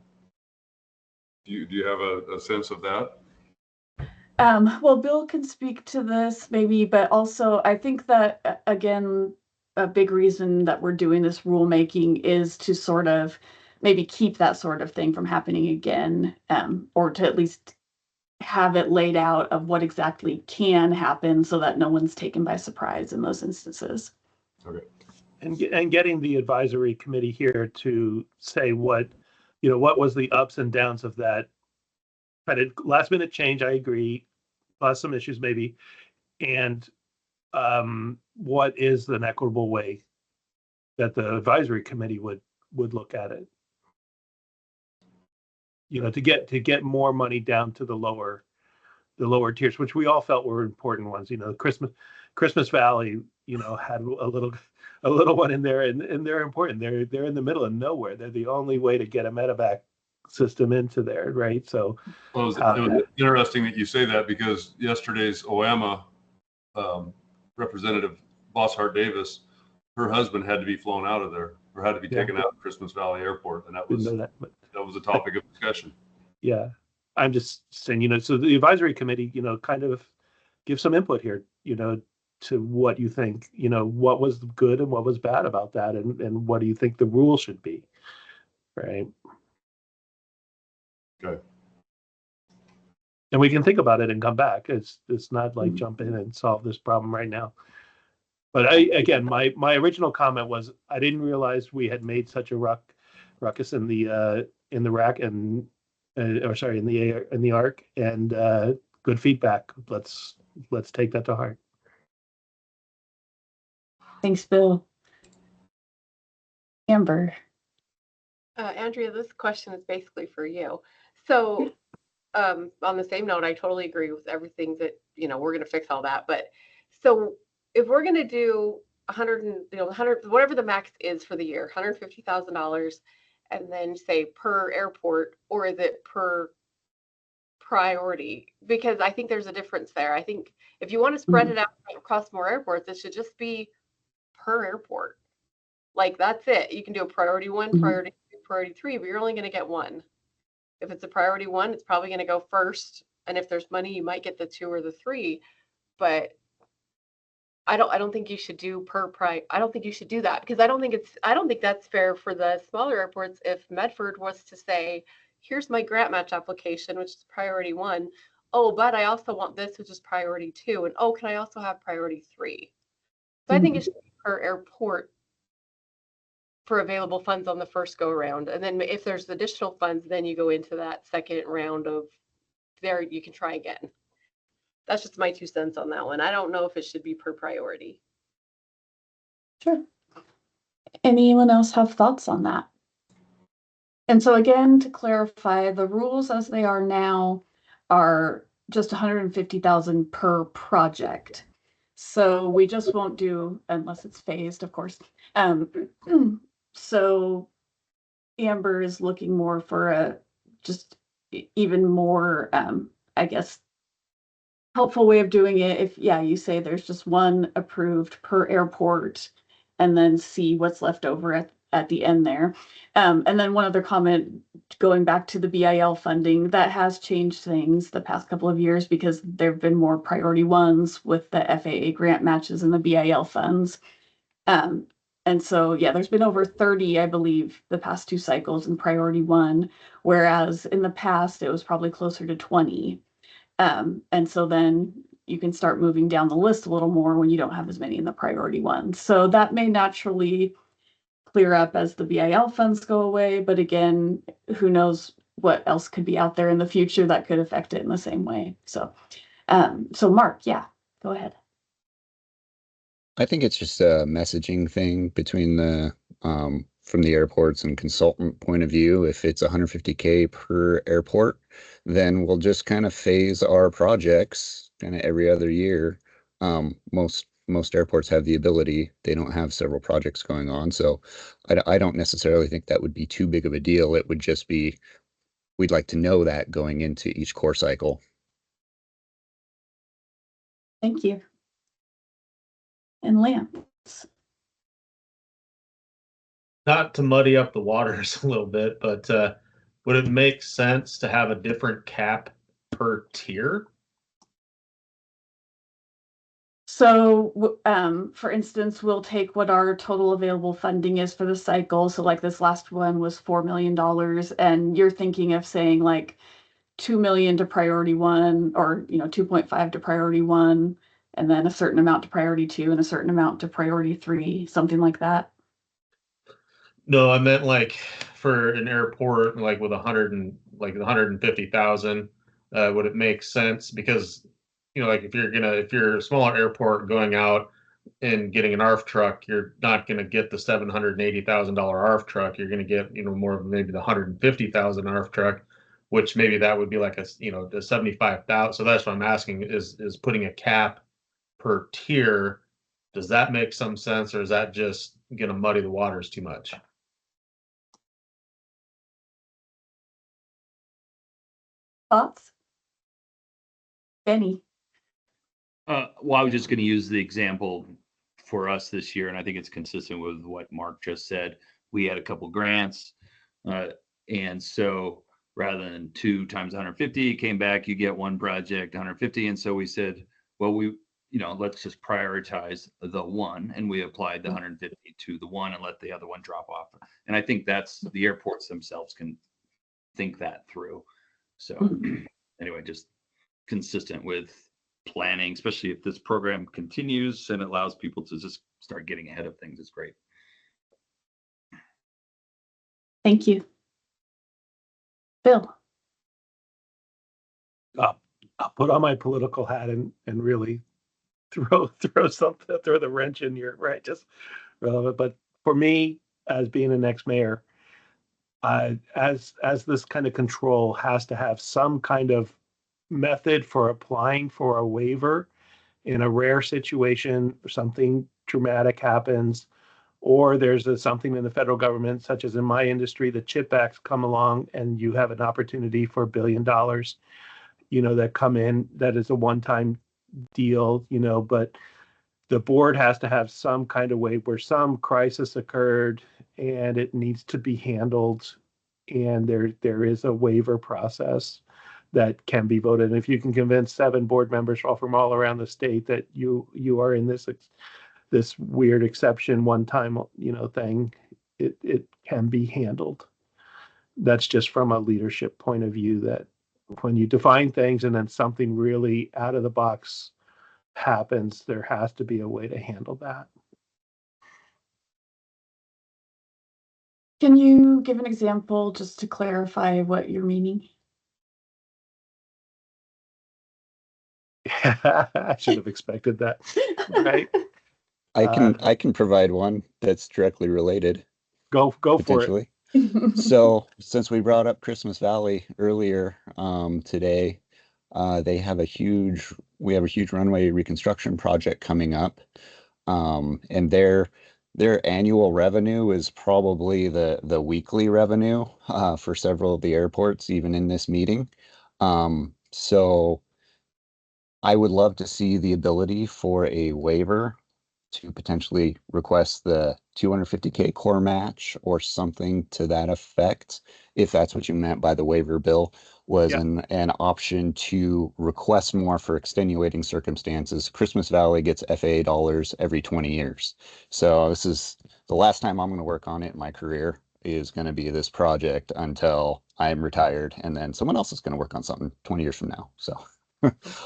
do you have a sense of that? Well, Bill can speak to this maybe, but also I think that, again, a big reason that we're doing this rulemaking is to sort of maybe keep that sort of thing from happening again, or to at least have it laid out of what exactly can happen so that no one's taken by surprise in those instances. Okay. And getting the advisory committee here to say what was the ups and downs of that kind of last minute change. I agree, some issues maybe, and what is an equitable way that the advisory committee would look at it, you know, to get more money down to the lower tiers, which we all felt were important ones. You know, Christmas Valley, you know, had a little one in there, and they're important. They're in the middle of nowhere. They're the only way to get a medevac system into there, right? So, well, it was interesting that you say that, because yesterday's OAMA representative, Bosshart Davis, her husband had to be flown out of there, or had to be taken out of Christmas Valley Airport, and that was a topic of discussion. Yeah, I'm just saying, you know, so the advisory committee, you know, kind of give some input here, you know, to what you think, you know, what was good and what was bad about that, and what do you think the rule should be, right? Okay. And we can think about it and come back. It's not like jump in and solve this problem right now. But my original comment was I didn't realize we had made such a ruckus in the RAC and in the ARC, and good feedback. Let's take that to heart. Thanks, Bill. Amber. Andrea, this question is basically for you. So on the same note, I totally agree with everything that, you know, we're going to fix all that. But so if we're going to do 100, whatever the max is for the year, $150,000, and then say per airport, or is it per priority? Because I think there's a difference there. I think if you want to spread it out across more airports, it should just be per airport. Like, that's it. You can do a priority 1, priority 2, priority 3, but you're only going to get one. If it's a priority one, it's probably going to go first. And if there's money, you might get the 2 or the 3. But I don't think you should do I don't think you should do that, because I don't think that's fair for the smaller airports. If Medford was to say, here's my grant match application, which is priority 1. Oh, but I also want this, which is priority 2. And oh, can I also have priority 3? So I think it should be per airport for available funds on the first go around. And then if there's additional funds, then you go into that second round of there, you can try again. That's just my 2 cents on that one. I don't know if it should be per priority. Sure. Anyone else have thoughts on that? And so again, to clarify, the rules as they are now are just 150,000 per project. So we just won't do, unless it's phased, of course. So Amber is looking more for a just even more, I guess, helpful way of doing it. If, yeah, you say there's just one approved per airport and then see what's left over at the end there. And then one other comment, going back to the BIL funding, that has changed things the past couple of years because there've been more priority ones with the FAA grant matches and the BIL funds. And so, yeah, there's been over 30, I believe, the past 2 cycles in priority 1, whereas in the past it was probably closer to 20. And so then you can start moving down the list a little more when you don't have as many in the priority 1. So that may naturally clear up as the BIL funds go away. But again, who knows what else could be out there in the future that could affect it in the same way. So Mark, yeah, go ahead. I think it's just a messaging thing between the from the airports and consultant point of view. If it's 150K per airport, then we'll just kind of phase our projects kind of every other year. Most airports have the ability. They don't have several projects going on, so I don't necessarily think that would be too big of a deal. It would just be, we'd like to know that going into each core cycle. Thank you. And Lance. Not to muddy up the waters a little bit, but would it make sense to have a different cap per tier? So, for instance, we'll take what our total available funding is for the cycle. So like this last one was $4 million, and you're thinking of saying like 2 million to priority 1, or 2.5 to priority 1, and then a certain amount to priority 2 and a certain amount to priority 3, something like that. No, I meant like for an airport, like with 150,000, would it make sense? Because, like if you're a smaller airport going out and getting an ARF truck, you're not gonna get the $780,000 ARF truck. You're gonna get, more of maybe the 150,000 ARF truck, which maybe that would be like the 75,000. So that's what I'm asking is putting a cap per tier. Does that make some sense, or is that just gonna muddy the waters too much? Thoughts? Benny. Well, I was just going to use the example for us this year, and I think it's consistent with what Mark just said. We had a couple grants, and so rather than 2 times 150, came back, you get one project, 150, and so we said, well, let's just prioritize the one, and we applied the 150 to the one and let the other one drop off. And I think that's the airports themselves can think that through. So anyway, just consistent with planning, especially if this program continues and allows people to just start getting ahead of things. It's great. Thank you. Bill. I'll put on my political hat and really throw the wrench in your right, just relevant. But for me, as being an ex-mayor, as this kind of control has to have some kind of method for applying for a waiver in a rare situation, something dramatic happens, or there's something in the federal government, such as in my industry, the CHIP Acts come along and you have an opportunity for $1 billion, that come in, that is a one-time deal, but the board has to have some kind of way where some crisis occurred and it needs to be handled and there is a waiver process that can be voted. And if you can convince 7 board members from all around the state that you are in this weird exception one time, thing, it can be handled. That's just from a leadership point of view, that when you define things and then something really out of the box happens, there has to be a way to handle that. Can you give an example just to clarify what you're meaning? I should have expected that, right? I can provide one that's directly related, Go for it. potentially. So since we brought up Christmas Valley earlier today, we have a huge runway reconstruction project coming up. And their annual revenue is probably the weekly revenue for several of the airports, even in this meeting. So I would love to see the ability for a waiver to potentially request the 250K core match or something to that effect, if that's what you meant by the waiver, Bill, was Yeah. an option to request more for extenuating circumstances. Christmas Valley gets FAA dollars every 20 years. So this is the last time I'm going to work on it in my career, is going to be this project until I'm retired, and then someone else is going to work on something 20 years from now. So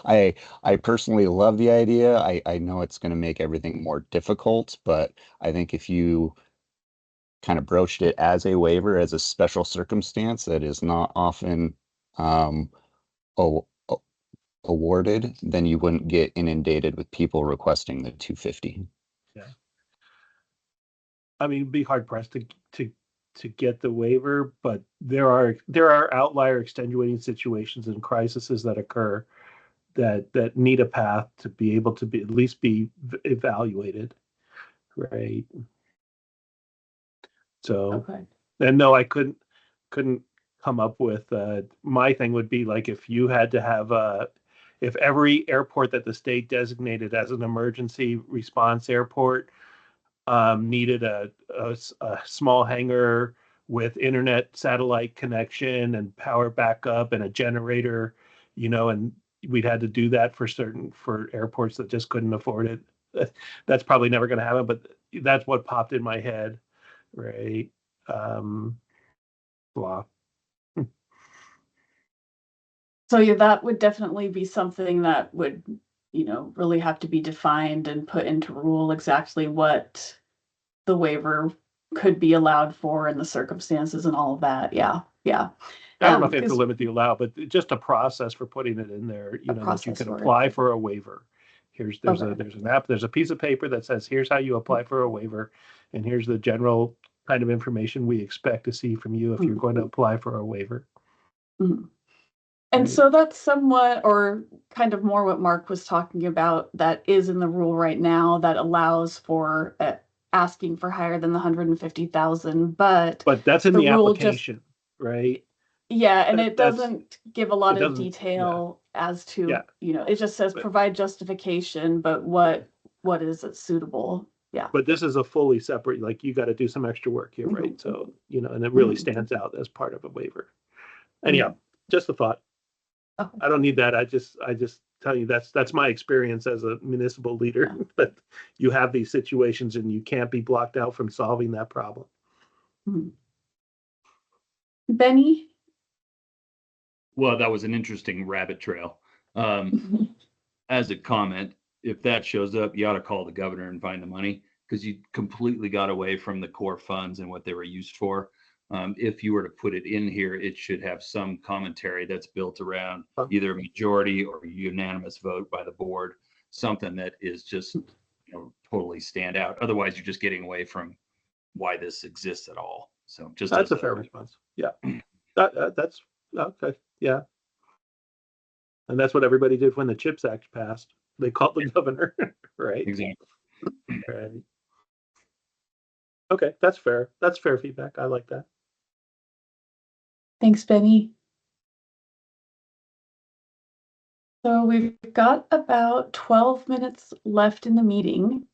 I personally love the idea. I know it's going to make everything more difficult, but I think if you kind of broached it as a waiver, as a special circumstance that is not often um, awarded, then you wouldn't get inundated with people requesting the 250. Yeah. I mean, it'd be hard pressed to get the waiver, but there are outlier extenuating situations and crises that occur that need a path to be able to be at least be evaluated, right? So, Okay. and no, I couldn't come up with my thing would be like if you had to have if every airport that the state designated as an emergency response airport needed a small hangar with internet satellite connection and power backup and a generator, and we'd had to do that for airports that just couldn't afford it. That's probably never going to happen, but that's what popped in my head, right? Blah. So yeah, that would definitely be something that would, really have to be defined and put into rule exactly what the waiver could be allowed for and the circumstances and all of that. Yeah. Yeah. I don't know if you have to 'Cause limit the allow, but just a process for putting it in there, that you process can for it. apply for a waiver. There's Okay. an app, there's a piece of paper that says, here's how you apply for a waiver, and here's the general kind of information we expect to see from you if you're going to apply for a waiver. Mhm. And Right. so that's somewhat, or kind of more what Mark was talking about, that is in the rule right now that allows for asking for higher than the 150,000, but But that's in the the rule just, application, right? yeah, and it That's doesn't give a lot it of doesn't, yeah, detail as to, yeah. It just says But provide justification, but what is it suitable? Yeah. but this is a fully separate, like you got to do some extra work here, right? Mhm. So, and it really Mhm. stands out as part of a waiver. Mhm. Anyhow, just a thought. Okay. I don't need that. I just tell you that's my experience as a municipal leader. Yeah. But you have these situations and you can't be blocked out from solving that problem. Mhm. Benny? Well, that was an interesting rabbit trail. As a comment, if that shows up, you ought to call the governor and find the money, because you completely got away from the core funds and what they were used for. If you were to put it in here, it should have some commentary that's built around either a majority or a unanimous vote by the board, something that is just, totally stand out. Otherwise, you're just getting away from why this exists at all. So just That's as a fair response. Yeah, that's okay. Yeah, and that's what everybody did when the CHIPS Act passed. They called the governor, right? Exactly. Right. Okay, that's fair. That's fair feedback. I like that. Thanks, Benny. So we've got about 12 minutes left in the meeting.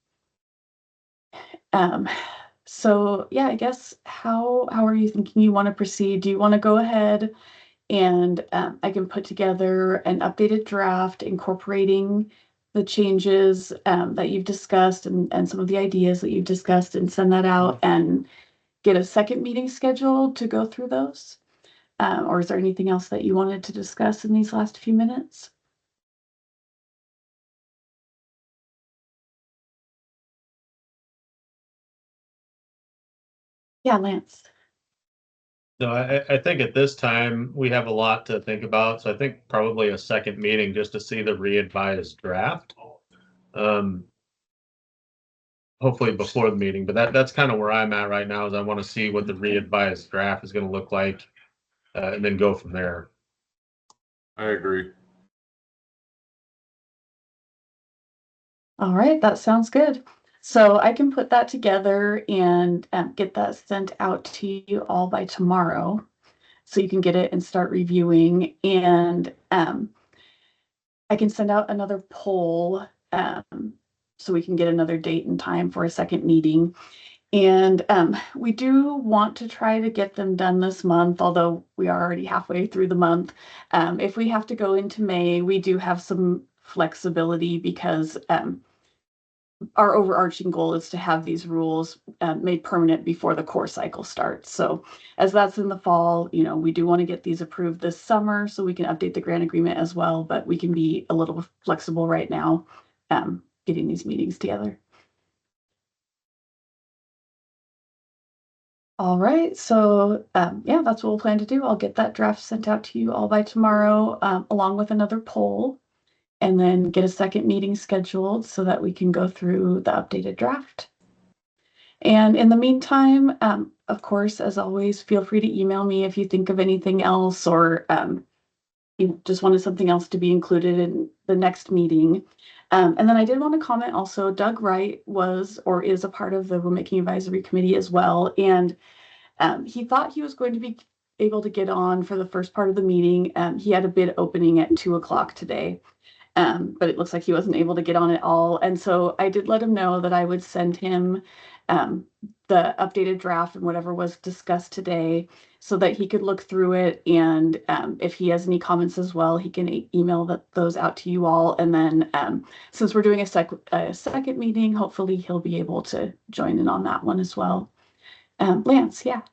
So yeah, I guess how are you thinking you want to proceed? Do you want to go ahead and I can put together an updated draft incorporating the changes that you've discussed and some of the ideas that you've discussed and send that out and get a second meeting scheduled to go through those? Or is there anything else that you wanted to discuss in these last few minutes? Yeah, Lance. No, I think at this time we have a lot to think about. So I think probably a second meeting just to see the re-advised draft. Hopefully before the meeting, but that's kind of where I'm at right now is I want to see what the re-advised draft is going to look like and then go from there. I agree. All right, that sounds good. So I can put that together and get that sent out to you all by tomorrow. So you can get it and start reviewing. And I can send out another poll so we can get another date and time for a second meeting. And we do want to try to get them done this month, although we are already halfway through the month. If we have to go into May, we do have some flexibility because our overarching goal is to have these rules made permanent before the core cycle starts. So as that's in the fall, we do want to get these approved this summer so we can update the grant agreement as well, but we can be a little flexible right now getting these meetings together. All right, so yeah, that's what we'll plan to do. I'll get that draft sent out to you all by tomorrow, along with another poll, and then get a second meeting scheduled so that we can go through the updated draft. And in the meantime, of course, as always, feel free to email me if you think of anything else or you just wanted something else to be included in the next meeting. And then I did want to comment also, Doug Wright was or is a part of the Rulemaking Advisory Committee as well. And he thought he was going to be able to get on for the first part of the meeting. He had a bid opening at 2:00 today. But it looks like he wasn't able to get on at all. And so I did let him know that I would send him the updated draft and whatever was discussed today so that he could look through it. And if he has any comments as well, he can email those out to you all. And then since we're doing a second meeting, hopefully he'll be able to join in on that one as well. Lance, yeah.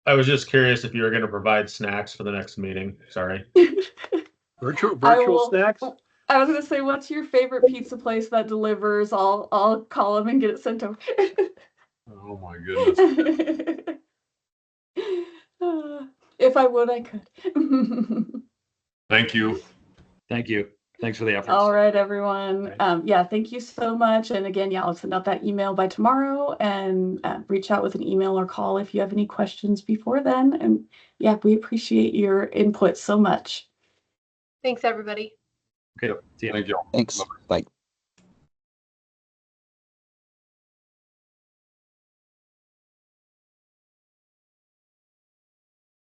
I was just curious if you were going to provide snacks for the next meeting. Sorry. Virtual snacks? I was gonna say, what's your favorite pizza place that delivers? I'll call them and get it sent over. Oh my goodness. If I would, I could. Thank you. Thank you. Thanks for the efforts. All right, everyone. Yeah, thank you so much. And again, yeah, I'll send out that email by tomorrow and reach out with an email or call if you have any questions before then. And yeah, we appreciate your input so much. Thanks, everybody. Okay. See ya. Thank you. Thanks. Bye.